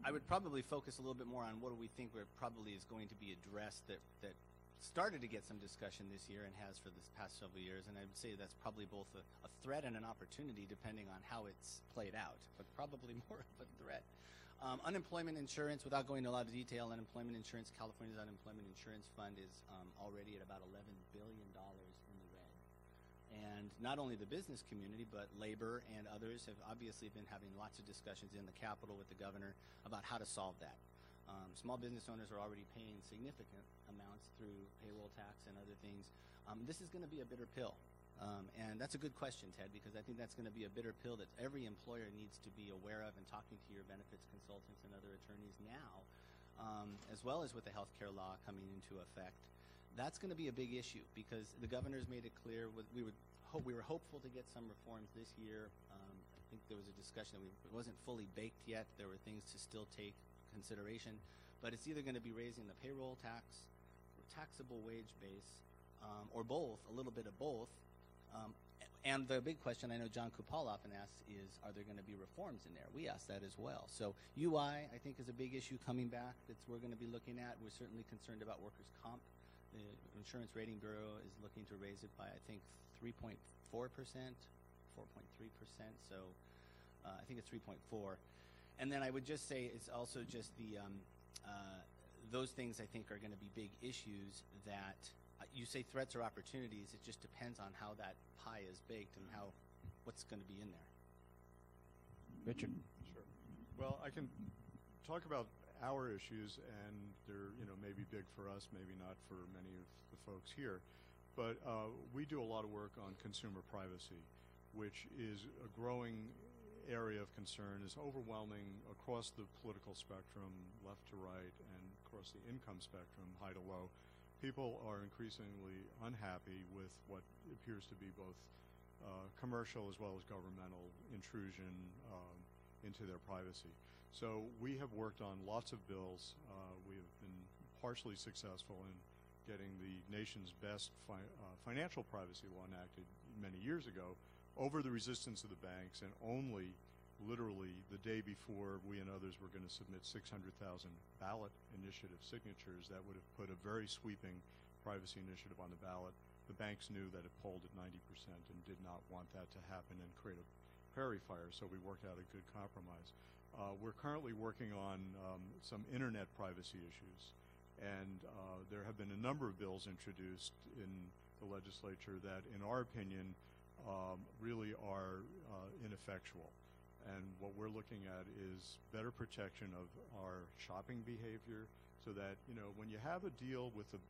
I would probably focus a little bit more on what do we think probably is going to be addressed that started to get some discussion this year and has for this past several years, and I would say that's probably both a threat and an opportunity depending on how it's played out, but probably more of a threat. Unemployment insurance, without going into a lot of detail, unemployment insurance, California's unemployment insurance fund is already at about $11 billion in the red. And not only the business community, but labor and others have obviously been having lots of discussions in the Capitol with the governor about how to solve that. Small business owners are already paying significant amounts through payroll tax and other things. This is going to be a bitter pill. And that's a good question, Ted, because I think that's going to be a bitter pill that every employer needs to be aware of, and talking to your benefits consultants and other attorneys now, as well as with the health care law coming into effect. That's going to be a big issue because the governor's made it clear we would we were hopeful to get some reforms this year. I think there was a discussion that it wasn't fully baked yet. There were things to still take consideration, but it's either going to be raising the payroll tax or taxable wage base, or both, a little bit of both. And the big question I know John Coupal often asks is, are there going to be reforms in there? We ask that as well. So UI, I think, is a big issue coming back that we're going to be looking at. We're certainly concerned about workers' comp. The Insurance Rating Bureau is looking to raise it by, I think, 3.4%, 4.3%. So I think it's 3.4. And then I would just say it's also just the those things I think are going to be big issues that you say threats or opportunities. It just depends on how that pie is baked and what's going to be in there. Richard. Sure. Well, I can talk about our issues, and they're maybe big for us, maybe not for many of the folks here. But we do a lot of work on consumer privacy, which is a growing area of concern, is overwhelming across the political spectrum, left to right, and across the income spectrum, high to low. People are increasingly unhappy with what appears to be both commercial as well as governmental intrusion into their privacy. So we have worked on lots of bills. We have been partially successful in getting the nation's best financial privacy law enacted many years ago over the resistance of the banks, and only literally the day before we and others were going to submit 600,000 ballot initiative signatures that would have put a very sweeping privacy initiative on the ballot. The banks knew that it polled at 90% and did not want that to happen and create a prairie fire, so we worked out a good compromise. We're currently working on some internet privacy issues, and there have been a number of bills introduced in the legislature that, in our opinion, really are ineffectual. And what we're looking at is better protection of our shopping behavior, so that when you have a deal with a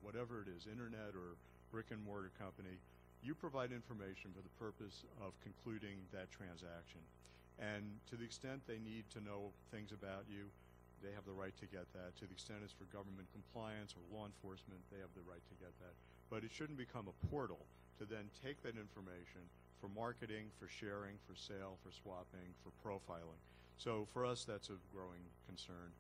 whatever it is, internet or brick and mortar company, you provide information for the purpose of concluding that transaction. And to the extent they need to know things about you, they have the right to get that. To the extent it's for government compliance or law enforcement, they have the right to get that. But it shouldn't become a portal to then take that information for marketing, for sharing, for sale, for swapping, for profiling. So for us, that's a growing concern,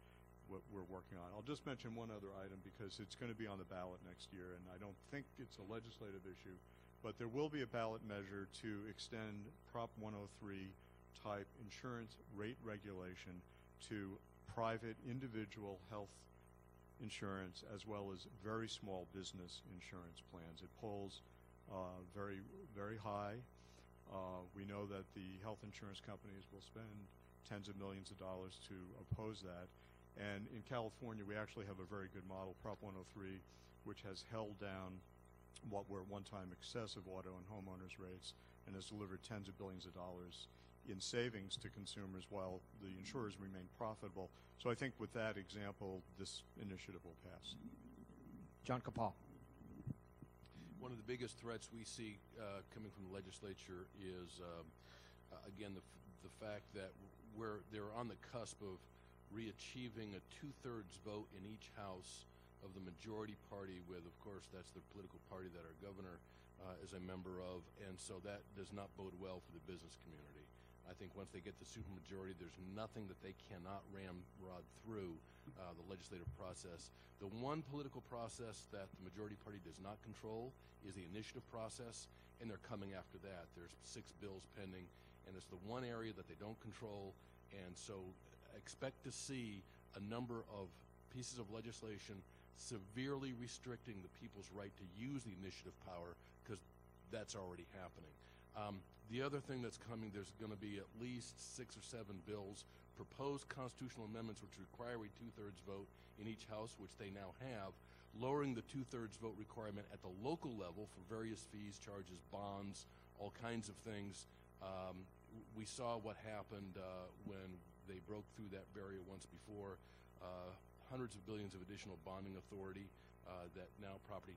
what we're working on. I'll just mention one other item because it's going to be on the ballot next year, and I don't think it's a legislative issue, but there will be a ballot measure to extend Prop 103 type insurance rate regulation to private individual health insurance as well as very small business insurance plans. It polls very, very high. We know that the health insurance companies will spend tens of millions of dollars to oppose that. And in California, we actually have a very good model, Prop 103, which has held down what were one-time excessive auto and homeowners rates and has delivered tens of billions of dollars in savings to consumers while the insurers remain profitable. So I think with that example, this initiative will pass. John Coupal. One of the biggest threats we see coming from the legislature is, again, the fact that they're on the cusp of re-achieving a two-thirds vote in each house of the majority party, with, of course, that's the political party that our governor is a member of, and so that does not bode well for the business community. I think once they get the supermajority, there's nothing that they cannot ramrod through the legislative process. The one political process that the majority party does not control is the initiative process, and they're coming after that. There's 6 bills pending, and it's the one area that they don't control, and so expect to see a number of pieces of legislation severely restricting the people's right to use the initiative power, because that's already happening. The other thing that's coming, there's going to be at least 6 or 7 bills, proposed constitutional amendments which require a two-thirds vote in each house, which they now have, lowering the two-thirds vote requirement at the local level for various fees, charges, bonds, all kinds of things. We saw what happened when they broke through that barrier once before. Hundreds of billions of additional bonding authority that now property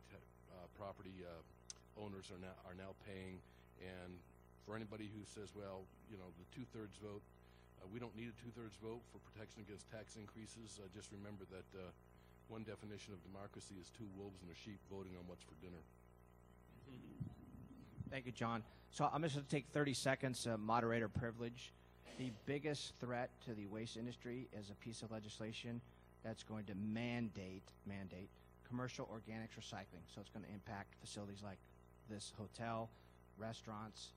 owners are now paying. And for anybody who says, well, the two-thirds vote, we don't need a two-thirds vote for protection against tax increases. Just remember that one definition of democracy is 2 wolves and a sheep voting on what's for dinner. Thank you, John. So I'm just going to take 30 seconds moderator privilege. The biggest threat to the waste industry is a piece of legislation that's going to mandate commercial organics recycling. So it's going to impact facilities like this hotel, restaurants.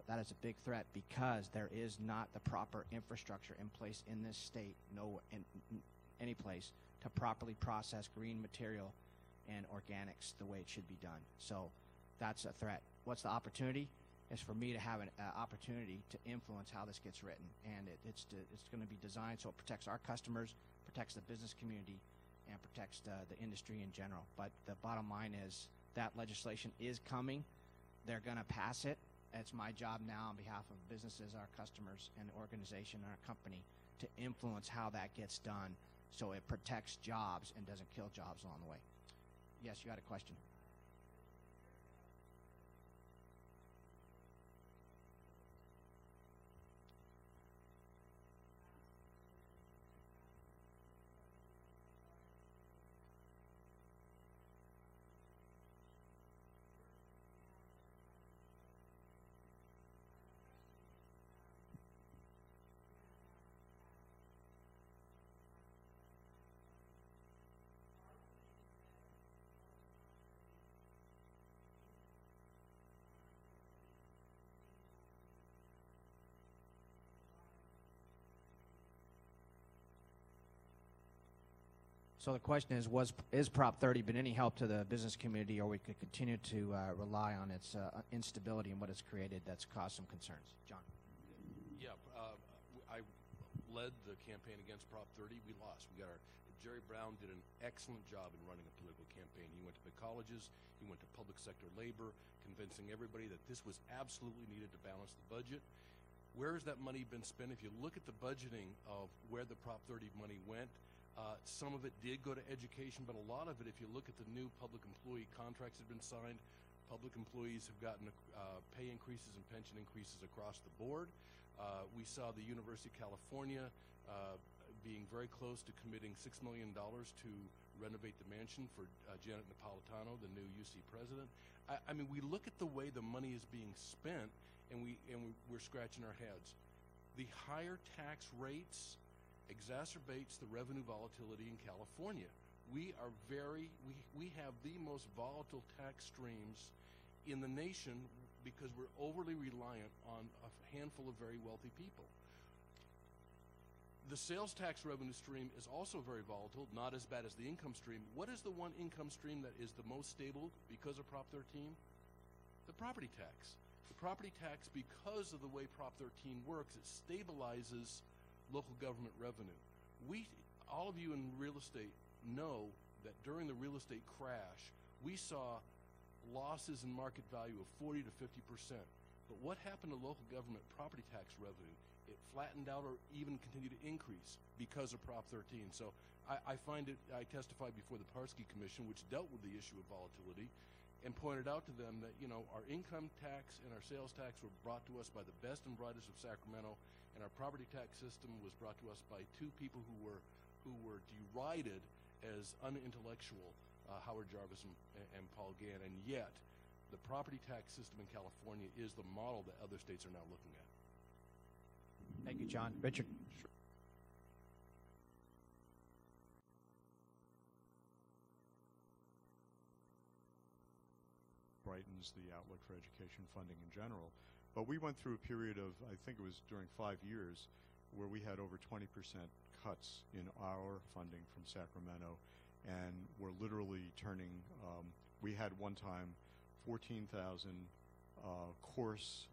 That is a big threat because there is not the proper infrastructure in place in this state, any place, to properly process green material and organics the way it should be done. So that's a threat. What's the opportunity? It's for me to have an opportunity to influence how this gets written, and it's going to be designed so it protects our customers, protects the business community, and protects the industry in general. But the bottom line is that legislation is coming. They're going to pass it. It's my job now on behalf of businesses, our customers, and the organization and our company to influence how that gets done so it protects jobs and doesn't kill jobs along the way. Yes, you had a question. So the question is Prop 30 been any help to the business community, or we could continue to rely on its instability and what it's created that's caused some concerns? John. Yeah, I led the campaign against Prop 30. We lost. Jerry Brown did an excellent job in running a political campaign. He went to the colleges, he went to public sector labor, convincing everybody that this was absolutely needed to balance the budget. Where has that money been spent? If you look at the budgeting of where the Prop 30 money went, some of it did go to education, but a lot of it, if you look at the new public employee contracts that have been signed, public employees have gotten pay increases and pension increases across the board. We saw the University of California being very close to committing $6 million to renovate the mansion for Janet Napolitano, the new UC president. I mean, we look at the way the money is being spent, and we're scratching our heads. The higher tax rates exacerbates the revenue volatility in California. We have the most volatile tax streams in the nation because we're overly reliant on a handful of very wealthy people. The sales tax revenue stream is also very volatile, not as bad as the income stream. What is the one income stream that is the most stable because of Prop 13? The property tax. The property tax, because of the way Prop 13 works, it stabilizes local government revenue. All of you in real estate know that during the real estate crash, we saw losses in market value of 40 to 50%. But what happened to local government property tax revenue? It flattened out or even continued to increase because of Prop 13. So I testified before the Parsky Commission, which dealt with the issue of volatility, and pointed out to them that, our income tax and our sales tax were brought to us by the best and brightest of Sacramento, and our property tax system was brought to us by two people who were derided as unintellectual, Howard Jarvis and Paul Gann, and yet the property tax system in California is the model that other states are now looking at. Thank you, John. Richard. Brightens the outlook for education funding in general. But we went through a period of, I think it was during 5 years, where we had over 20% cuts in our funding from Sacramento, and we're literally turning, we had one time 14,000 course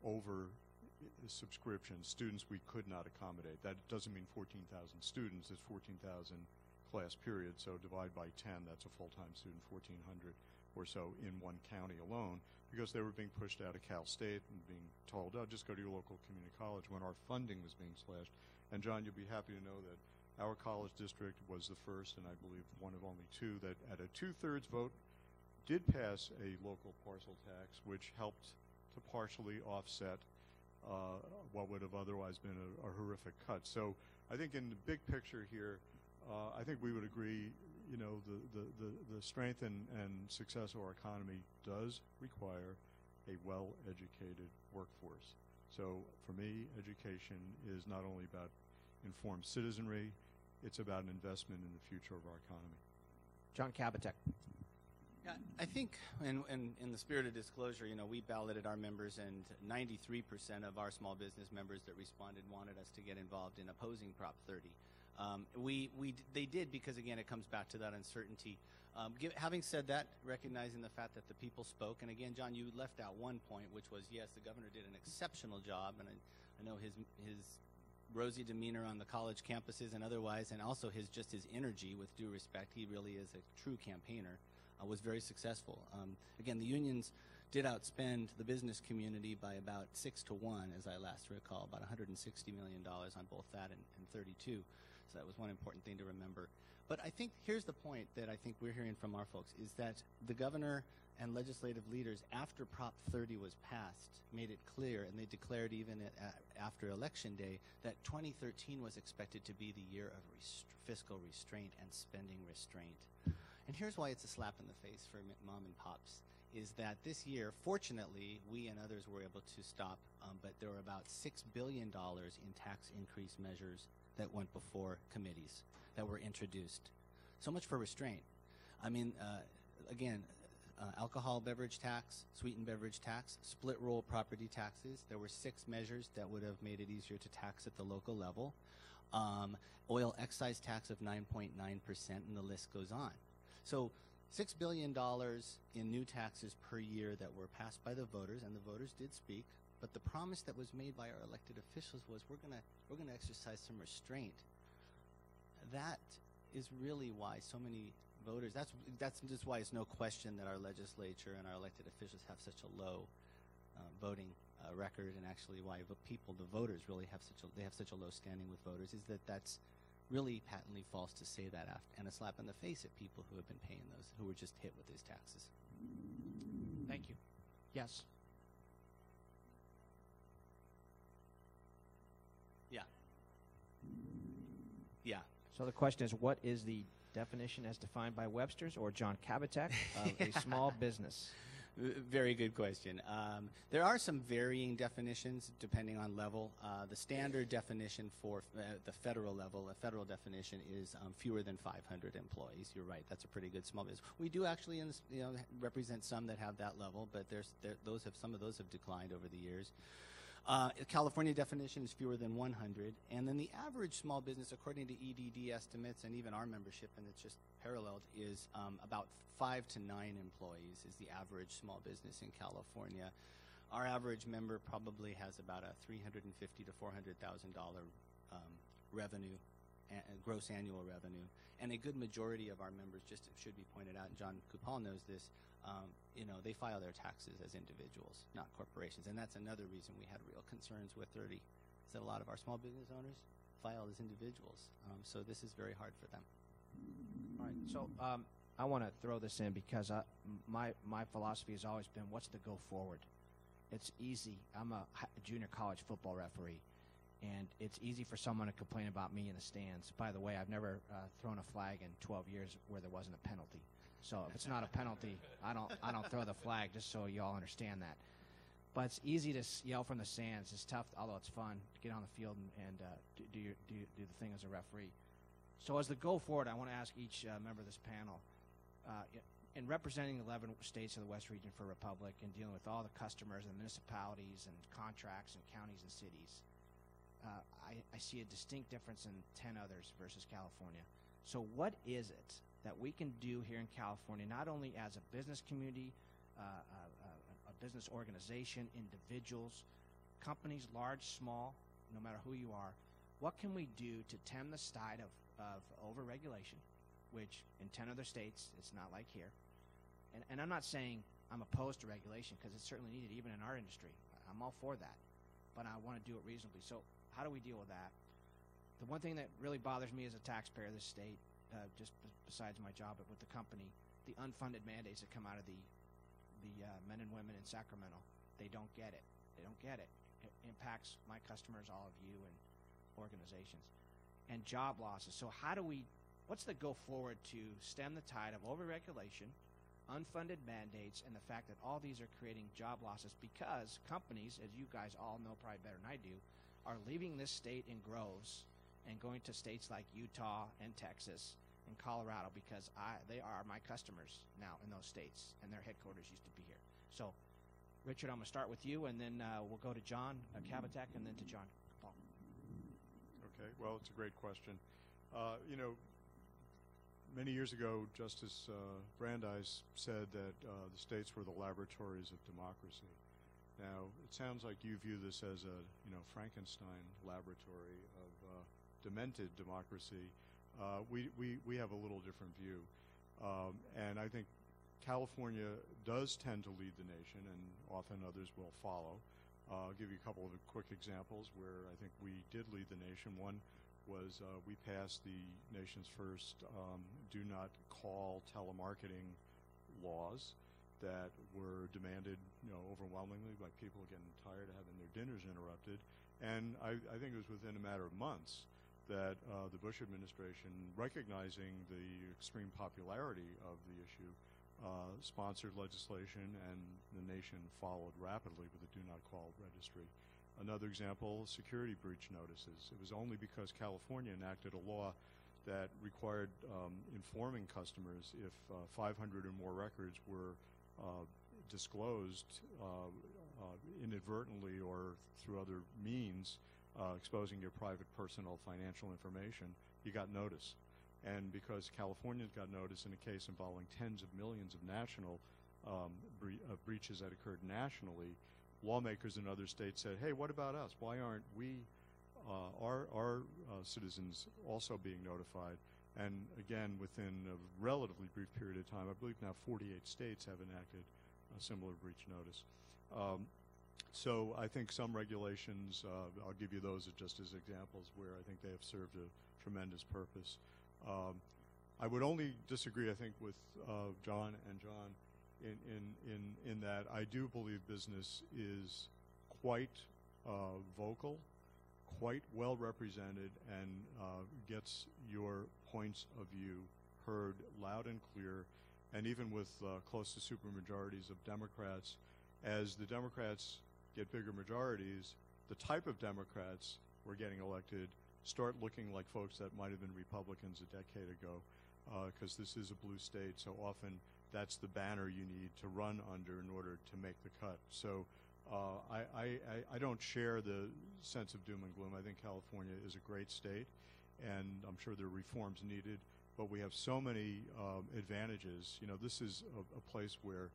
over subscriptions, students we could not accommodate. That doesn't mean 14,000 students, it's 14,000 class periods, so divide by 10, that's a full-time student, 1,400 or so in one county alone, because they were being pushed out of Cal State and being told, oh, just go to your local community college, when our funding was being slashed. And John, you'll be happy to know that our college district was the first, and I believe one of only two, that at a 2/3 vote did pass a local parcel tax, which helped to partially offset what would have otherwise been a horrific cut. So I think in the big picture here, I think we would agree, the strength and success of our economy does require a well-educated workforce. So for me, education is not only about informed citizenry, it's about an investment in the future of our economy. John Kabateck. Yeah, I think, in the spirit of disclosure, we balloted our members, and 93% of our small business members that responded wanted us to get involved in opposing Prop 30. They did because, again, it comes back to that uncertainty. Having said that, recognizing the fact that the people spoke, and again, John, you left out one point, which was, yes, the governor did an exceptional job, and I know his rosy demeanor on the college campuses and otherwise, and also his energy, with due respect, he really is a true campaigner, was very successful. Again, the unions did outspend the business community by about 6-1, as I last recall, about $160 million on both that and 32. So that was one important thing to remember. But I think here's the point that I think we're hearing from our folks, is that the governor and legislative leaders, after Prop 30 was passed, made it clear, and they declared even after Election Day, that 2013 was expected to be the year of fiscal restraint and spending restraint. And here's why it's a slap in the face for mom and pops, is that this year, fortunately, we and others were able to stop, but there were about $6 billion in tax increase measures that went before committees that were introduced. So much for restraint. I mean, again, alcohol beverage tax, sweetened beverage tax, split roll property taxes. There were 6 measures that would have made it easier to tax at the local level. Oil excise tax of 9.9%, and the list goes on. So $6 billion in new taxes per year that were passed by the voters, and the voters did speak, but the promise that was made by our elected officials was we're gonna exercise some restraint. That is really why so many voters, that's just why it's no question that our legislature and our elected officials have such a low voting record, and actually why the voters really have such a low standing with voters, is that's really patently false to say that, and a slap in the face at people who have been paying those, who were just hit with these taxes. Thank you. Yes. Yeah. Yeah. So the question is, what is the definition as defined by Webster's or John Kabateck of a small business? Very good question. There are some varying definitions depending on level. The standard definition for the federal level, a federal definition, is fewer than 500 employees. You're right. That's a pretty good small business. We do actually, represent some that have that level, but some of those have declined over the years. California definition is fewer than 100, and then the average small business, according to EDD estimates and even our membership, and it's just paralleled, is about 5 to 9 employees is the average small business in California. Our average member probably has about a $350,000 to $400,000 revenue, gross annual revenue, and a good majority of our members, just it should be pointed out, and John Coupal knows this, they file their taxes as individuals, not corporations. And that's another reason we had real concerns with 30, is that a lot of our small business owners file as individuals. So this is very hard for them. All right. So I want to throw this in because my philosophy has always been, what's the go forward? It's easy. I'm a junior college football referee, and it's easy for someone to complain about me in the stands. By the way, I've never thrown a flag in 12 years where there wasn't a penalty. So if it's not a penalty, I don't throw the flag, just so you all understand that. But it's easy to yell from the stands. It's tough, although it's fun, to get on the field and do the thing as a referee. So as the go forward, I want to ask each member of this panel, in representing 11 states of the West Region for Republic and dealing with all the customers and municipalities and contracts and counties and cities, I see a distinct difference in 10 others versus California. So what is it that we can do here in California, not only as a business community, a business organization, individuals, companies, large, small, no matter who you are, what can we do to stem the tide of overregulation, which in 10 other states, it's not like here. And I'm not saying I'm opposed to regulation, because it's certainly needed even in our industry. I'm all for that, but I want to do it reasonably. So how do we deal with that? The one thing that really bothers me as a taxpayer of this state, just besides my job with the company, the unfunded mandates that come out of the men and women in Sacramento. They don't get it. They don't get it. It impacts my customers, all of you, and organizations. And job losses. So what's the go forward to stem the tide of overregulation, unfunded mandates and the fact that all these are creating job losses because companies, as you guys all know probably better than I do, are leaving this state in groves and going to states like Utah and Texas and Colorado because they are my customers now in those states, and their headquarters used to be here. So, Richard, I'm going to start with you, and then we'll go to John Kabateck, and then to John Coupal. Okay, well, it's a great question. Many years ago, Justice Brandeis said that the states were the laboratories of democracy. Now, it sounds like you view this as a Frankenstein laboratory of demented democracy. We have a little different view, and I think California does tend to lead the nation, and often others will follow. I'll give you a couple of quick examples where I think we did lead the nation. One was we passed the nation's first do not call telemarketing laws that were demanded, overwhelmingly by people getting tired of having their dinners interrupted. And I think it was within a matter of months that the Bush administration, recognizing the extreme popularity of the issue, sponsored legislation, and the nation followed rapidly with the do not call registry. Another example, security breach notices. It was only because California enacted a law that required informing customers if 500 or more records were disclosed inadvertently or through other means, exposing your private personal financial information, you got notice. And because Californians got notice in a case involving tens of millions of national breaches that occurred nationally, lawmakers in other states said, hey, what about us? Why aren't we, our citizens, also being notified? And again, within a relatively brief period of time, I believe now 48 states have enacted a similar breach notice. So I think some regulations, I'll give you those just as examples where I think they have served a tremendous purpose. I would only disagree, I think, with John and John in that I do believe business is quite vocal, quite well represented, and gets your points of view heard loud and clear. And even with close to supermajorities of Democrats, as the Democrats get bigger majorities, the type of Democrats who are getting elected start looking like folks that might have been Republicans a decade ago, because this is a blue state, so often that's the banner you need to run under in order to make the cut. So I don't share the sense of doom and gloom. I think California is a great state, and I'm sure there are reforms needed, but we have so many advantages. This is a place where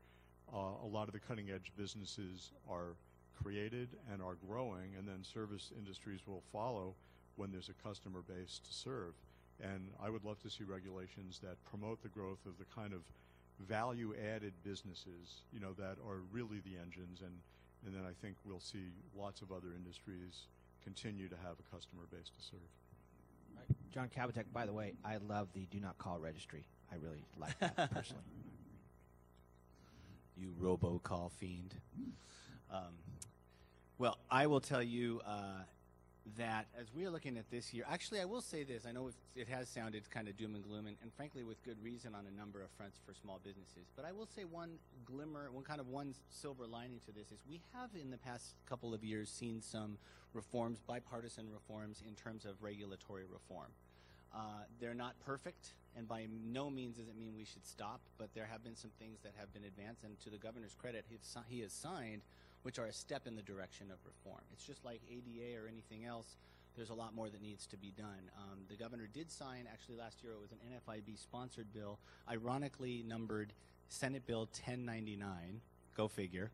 a lot of the cutting-edge businesses are created and are growing, and then service industries will follow when there's a customer base to serve. And I would love to see regulations that promote the growth of the kind of value-added businesses, that are really the engines, and then I think we'll see lots of other industries continue to have a customer base to serve. Right. John Kabateck, by the way, I love the do not call registry. I really like that personally. You robocall fiend. Well, I will tell you that as we are looking at this year, actually, I will say this. I know it has sounded kind of doom and gloom, and frankly, with good reason on a number of fronts for small businesses. But I will say one silver lining to this is we have in the past couple of years seen some reforms, bipartisan reforms, in terms of regulatory reform. They're not perfect, and by no means does it mean we should stop, but there have been some things that have been advanced, and to the governor's credit, he has signed, which are a step in the direction of reform. It's just like ADA or anything else. There's a lot more that needs to be done. The governor did sign, actually last year, it was an NFIB-sponsored bill, ironically numbered Senate Bill 1099, go figure,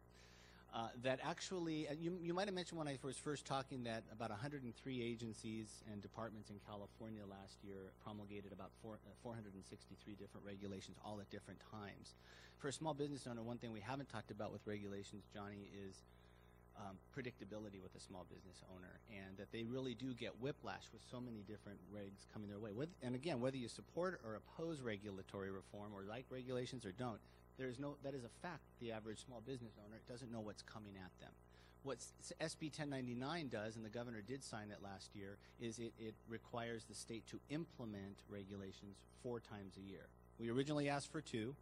that actually, you might have mentioned when I was first talking that about 103 agencies and departments in California last year promulgated about 463 different regulations, all at different times. For a small business owner, one thing we haven't talked about with regulations, Johnnie, is predictability with a small business owner, and that they really do get whiplash with so many different regs coming their way. And again, whether you support or oppose regulatory reform or like regulations or don't, that is a fact. The average small business owner doesn't know what's coming at them. What SB 1099 does, and the governor did sign it last year, is it requires the state to implement regulations 4 times a year. We originally asked for 2.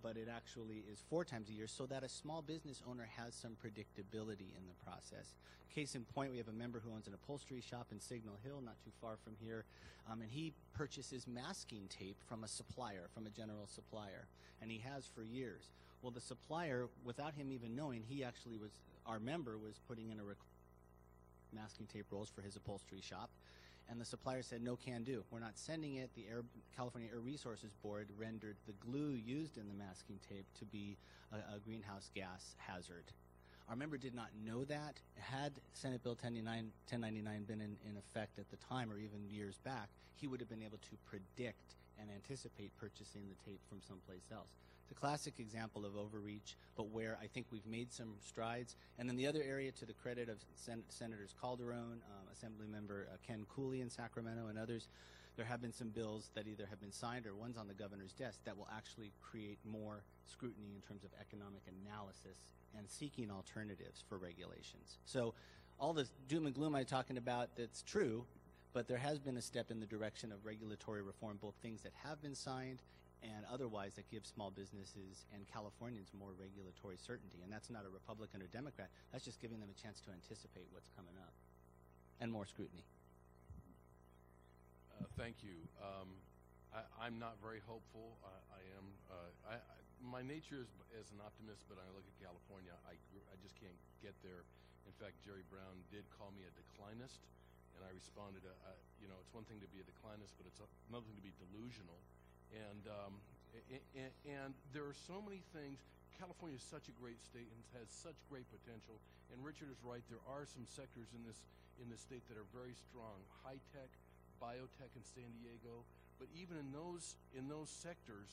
but it actually is 4 times a year, so that a small business owner has some predictability in the process. Case in point, we have a member who owns an upholstery shop in Signal Hill, not too far from here, and he purchases masking tape from a supplier, from a general supplier, and he has for years. Well, the supplier, without him even knowing, he actually was, our member was putting in masking tape rolls for his upholstery shop, and the supplier said, no can do. We're not sending it. The California Air Resources Board rendered the glue used in the masking tape to be a greenhouse gas hazard. Our member did not know that. Had Senate Bill 1099 been in effect at the time or even years back, he would have been able to predict and anticipate purchasing the tape from someplace else. It's a classic example of overreach, but where I think we've made some strides. And then the other area, to the credit of Senators Calderon, Assemblymember Ken Cooley in Sacramento, and others, there have been some bills that either have been signed or one's on the governor's desk that will actually create more scrutiny in terms of economic analysis and seeking alternatives for regulations. So all this doom and gloom I'm talking about, that's true, but there has been a step in the direction of regulatory reform, both things that have been signed and otherwise that give small businesses and Californians more regulatory certainty. And that's not a Republican or Democrat. That's just giving them a chance to anticipate what's coming up and more scrutiny. Thank you. I'm not very hopeful. My nature is as an optimist, but I look at California, I just can't get there. In fact, Jerry Brown did call me a declinist, and I responded, it's one thing to be a declinist, but it's another thing to be delusional. And there are so many things. California is such a great state and has such great potential. And Richard is right. There are some sectors in this state that are very strong. High tech, biotech in San Diego. But even in those sectors,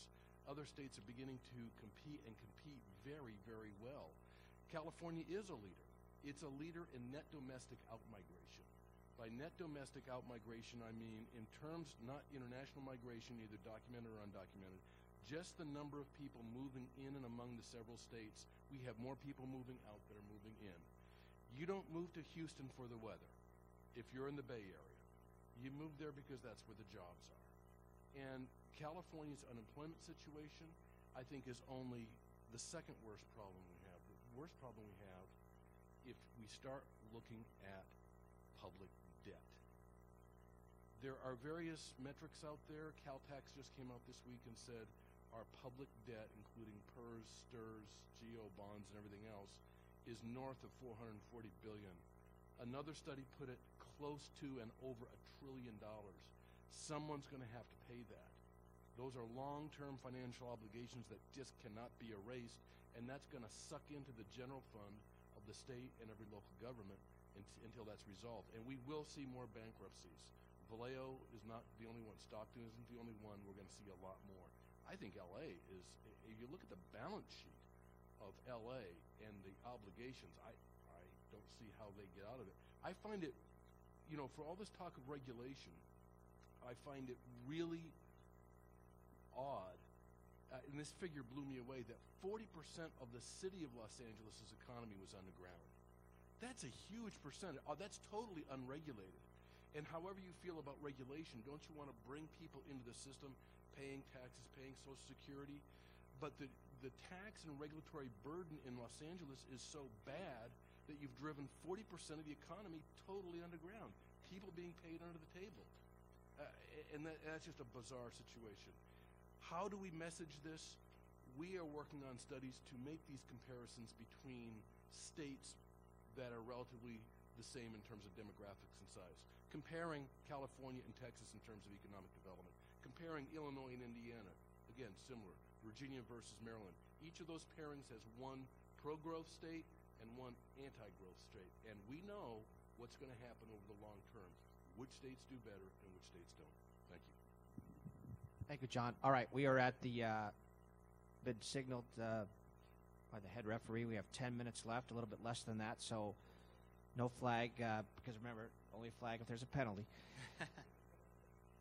other states are beginning to compete and compete very, very well. California is a leader. It's a leader in net domestic outmigration. By net domestic outmigration, I mean in terms, not international migration, either documented or undocumented, just the number of people moving in and among the several states. We have more people moving out than are moving in. You don't move to Houston for the weather if you're in the Bay Area. You move there because that's where the jobs are. And California's unemployment situation, I think, is only the second worst problem we have. The worst problem we have, if we start looking at public debt. There are various metrics out there. Caltax just came out this week and said our public debt, including PERS, STIRS, GO bonds, and everything else, is north of $440 billion. Another study put it close to and over $1 trillion. Someone's going to have to pay that. Those are long-term financial obligations that just cannot be erased, and that's going to suck into the general fund of the state and every local government until that's resolved. And we will see more bankruptcies. Vallejo is not the only one. Stockton isn't the only one. We're going to see a lot more. I think L.A. is, if you look at the balance sheet of L.A. and the obligations, I don't see how they get out of it. I find it, for all this talk of regulation, I find it really odd, and this figure blew me away, that 40% of the city of Los Angeles' economy was underground. That's a huge percentage. That's totally unregulated. And however you feel about regulation, don't you want to bring people into the system, paying taxes, paying Social Security? But the tax and regulatory burden in Los Angeles is so bad that you've driven 40% of the economy totally underground, people being paid under the table. And that's just a bizarre situation. How do we message this? We are working on studies to make these comparisons between states that are relatively the same in terms of demographics and size. Comparing California and Texas in terms of economic development. Comparing Illinois and Indiana, again, similar. Virginia versus Maryland. Each of those pairings has one pro-growth state and one anti-growth state. And we know what's going to happen over the long term. Which states do better and which states don't. Thank you. Thank you, John. All right, we are at the been signaled by the head referee. We have 10 minutes left, a little bit less than that, so no flag, because remember, only flag if there's a penalty.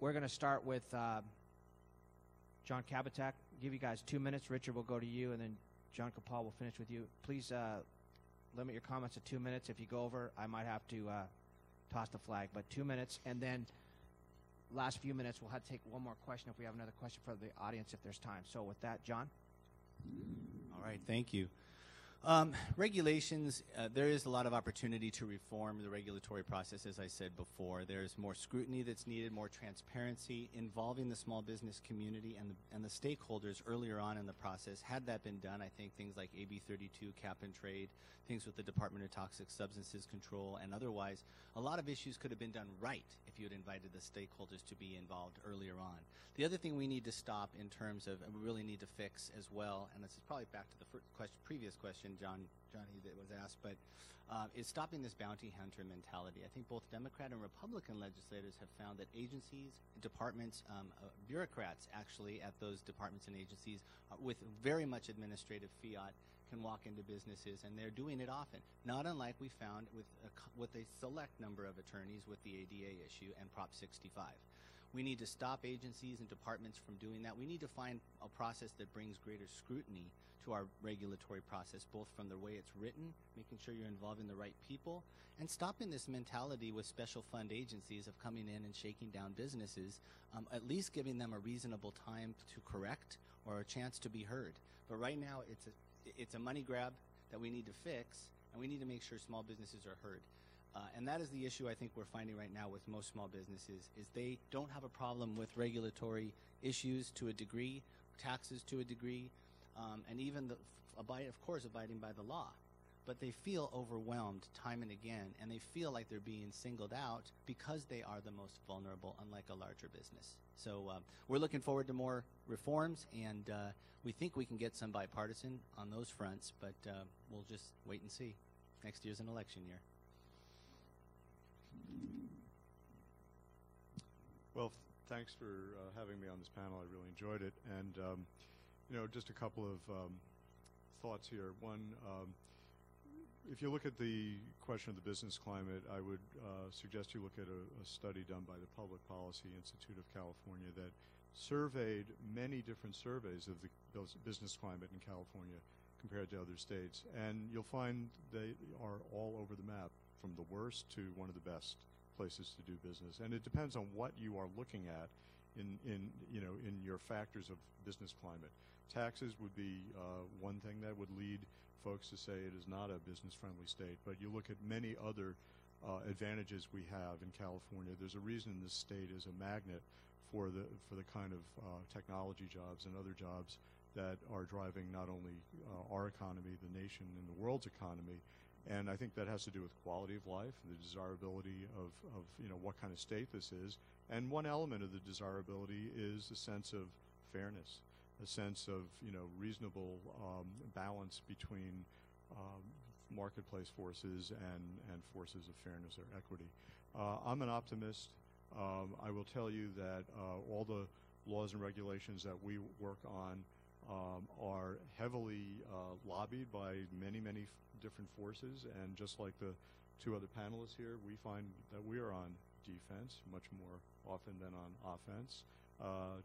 We're going to start with John Kabateck. Give you guys 2 minutes. Richard will go to you, and then John Coupal will finish with you. Please limit your comments to 2 minutes. If you go over, I might have to toss the flag, but 2 minutes, and then last few minutes we'll have to take one more question if we have another question for the audience if there's time. So with that, John? All right, thank you. Regulations, there is a lot of opportunity to reform the regulatory process, as I said before. There's more scrutiny that's needed, more transparency involving the small business community and the stakeholders earlier on in the process. Had that been done, I think things like AB 32, cap and trade, things with the Department of Toxic Substances Control, and otherwise, a lot of issues could have been done right if you had invited the stakeholders to be involved earlier on. The other thing we need to stop in terms of, and we really need to fix as well, and this is probably back to the previous question, Johnny, that was asked, but is stopping this bounty hunter mentality. I think both Democrat and Republican legislators have found that agencies, departments, bureaucrats actually at those departments and agencies with very much administrative fiat can walk into businesses, and they're doing it often. Not unlike we found with a select number of attorneys with the ADA issue and Prop 65. We need to stop agencies and departments from doing that. We need to find a process that brings greater scrutiny to our regulatory process, both from the way it's written, making sure you're involving the right people, and stopping this mentality with special fund agencies of coming in and shaking down businesses, at least giving them a reasonable time to correct or a chance to be heard. But right now, it's a money grab that we need to fix, and we need to make sure small businesses are heard. And that is the issue I think we're finding right now with most small businesses, is they don't have a problem with regulatory issues to a degree, taxes to a degree, and even, of course, abiding by the law. But they feel overwhelmed time and again, and they feel like they're being singled out because they are the most vulnerable, unlike a larger business. So we're looking forward to more reforms, and we think we can get some bipartisan on those fronts, but we'll just wait and see. Next year's an election year. Well, thanks for having me on this panel. I really enjoyed it. And, just a couple of thoughts here. One, if you look at the question of the business climate, I would suggest you look at a study done by the Public Policy Institute of California that surveyed many different surveys of the business climate in California compared to other states. And you'll find they are all over the map, from the worst to one of the best places to do business. And it depends on what you are looking at in your factors of business climate. Taxes would be one thing that would lead folks to say it is not a business-friendly state, but you look at many other advantages we have in California. There's a reason this state is a magnet for the kind of technology jobs and other jobs that are driving not only our economy, the nation, and the world's economy. And I think that has to do with quality of life, the desirability of what kind of state this is. And one element of the desirability is a sense of fairness, a sense of reasonable balance between marketplace forces and forces of fairness or equity. I'm an optimist. I will tell you that all the laws and regulations that we work on are heavily lobbied by many different forces, and just like the two other panelists here, we find that we are on defense much more often than on offense,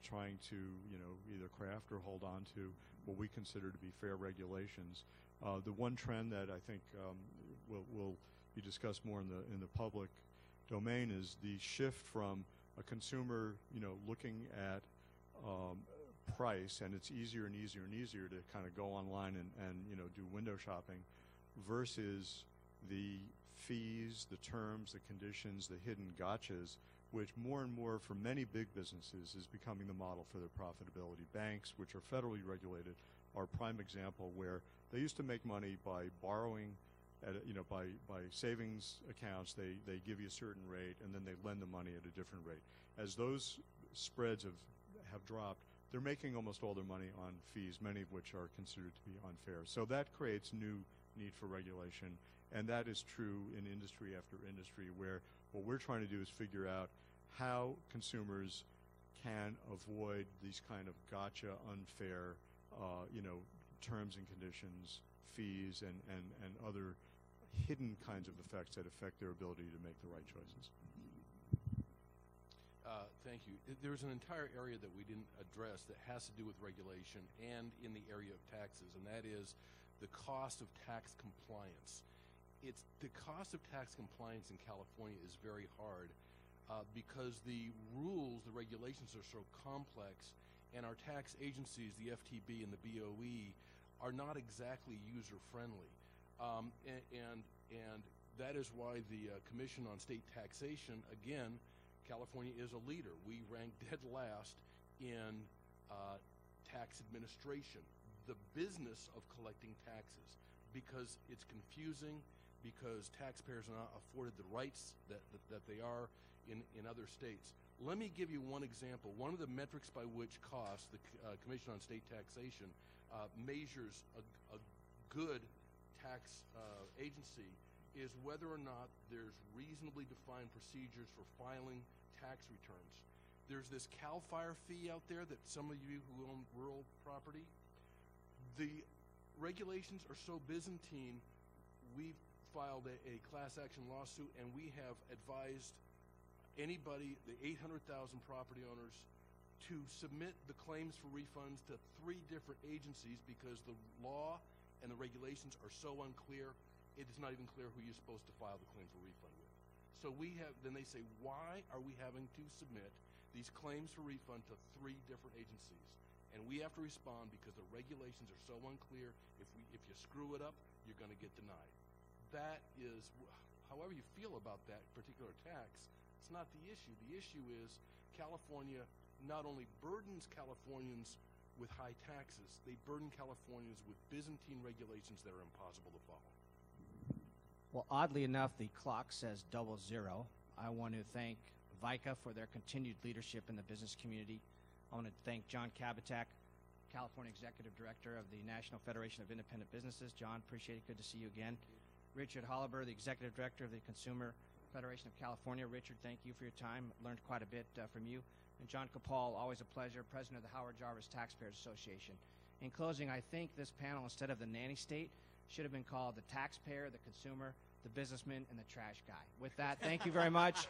trying to either craft or hold on to what we consider to be fair regulations. The one trend that I think will be discussed more in the public domain is the shift from a consumer looking at price, and it's easier and easier and easier to kind of go online and do window shopping, versus the fees, the terms, the conditions, the hidden gotchas, which more and more for many big businesses is becoming the model for their profitability. Banks, which are federally regulated, are a prime example where they used to make money by borrowing at by savings accounts. They give you a certain rate, and then they lend the money at a different rate. As those spreads have dropped, they're making almost all their money on fees, many of which are considered to be unfair. So that creates new need for regulation, and that is true in industry after industry, where what we're trying to do is figure out how consumers can avoid these kind of gotcha, unfair, terms and conditions, fees, and other hidden kinds of effects that affect their ability to make the right choices. Thank you. There's an entire area that we didn't address that has to do with regulation and in the area of taxes, and that is the cost of tax compliance. The cost of tax compliance in California is very hard because the rules, the regulations are so complex, and our tax agencies, the FTB and the BOE, are not exactly user-friendly. And that is why the Commission on State Taxation, again, California is a leader. We rank dead last in tax administration, the business of collecting taxes, because it's confusing, because taxpayers are not afforded the rights that they are in other states. Let me give you one example. One of the metrics by which cost the Commission on State Taxation measures a good tax agency is whether or not there's reasonably defined procedures for filing tax returns. There's this CAL FIRE fee out there that some of you who own rural property, the regulations are so Byzantine, we've filed a class action lawsuit, and we have advised anybody, the 800,000 property owners, to submit the claims for refunds to 3 different agencies because the law and the regulations are so unclear, it is not even clear who you're supposed to file the claim for refund with. So then they say, why are we having to submit these claims for refund to 3 different agencies? And we have to respond because the regulations are so unclear. If you screw it up, you're going to get denied. That is, however you feel about that particular tax, it's not the issue. The issue is California not only burdens Californians with high taxes, they burden Californians with Byzantine regulations that are impossible to follow. Well, oddly enough, the clock says 00. I want to thank VICA for their continued leadership in the business community. I want to thank John Kabateck, California Executive Director of the National Federation of Independent Businesses. John, appreciate it. Good to see you again. Richard Holober, the Executive Director of the Consumer Federation of California. Richard, thank you for your time. Learned quite a bit from you. And John Coupal, always a pleasure, President of the Howard Jarvis Taxpayers Association. In closing, I think this panel, instead of the Nanny State, should have been called the taxpayer, the consumer, the businessman, and the trash guy. With that, thank you very much.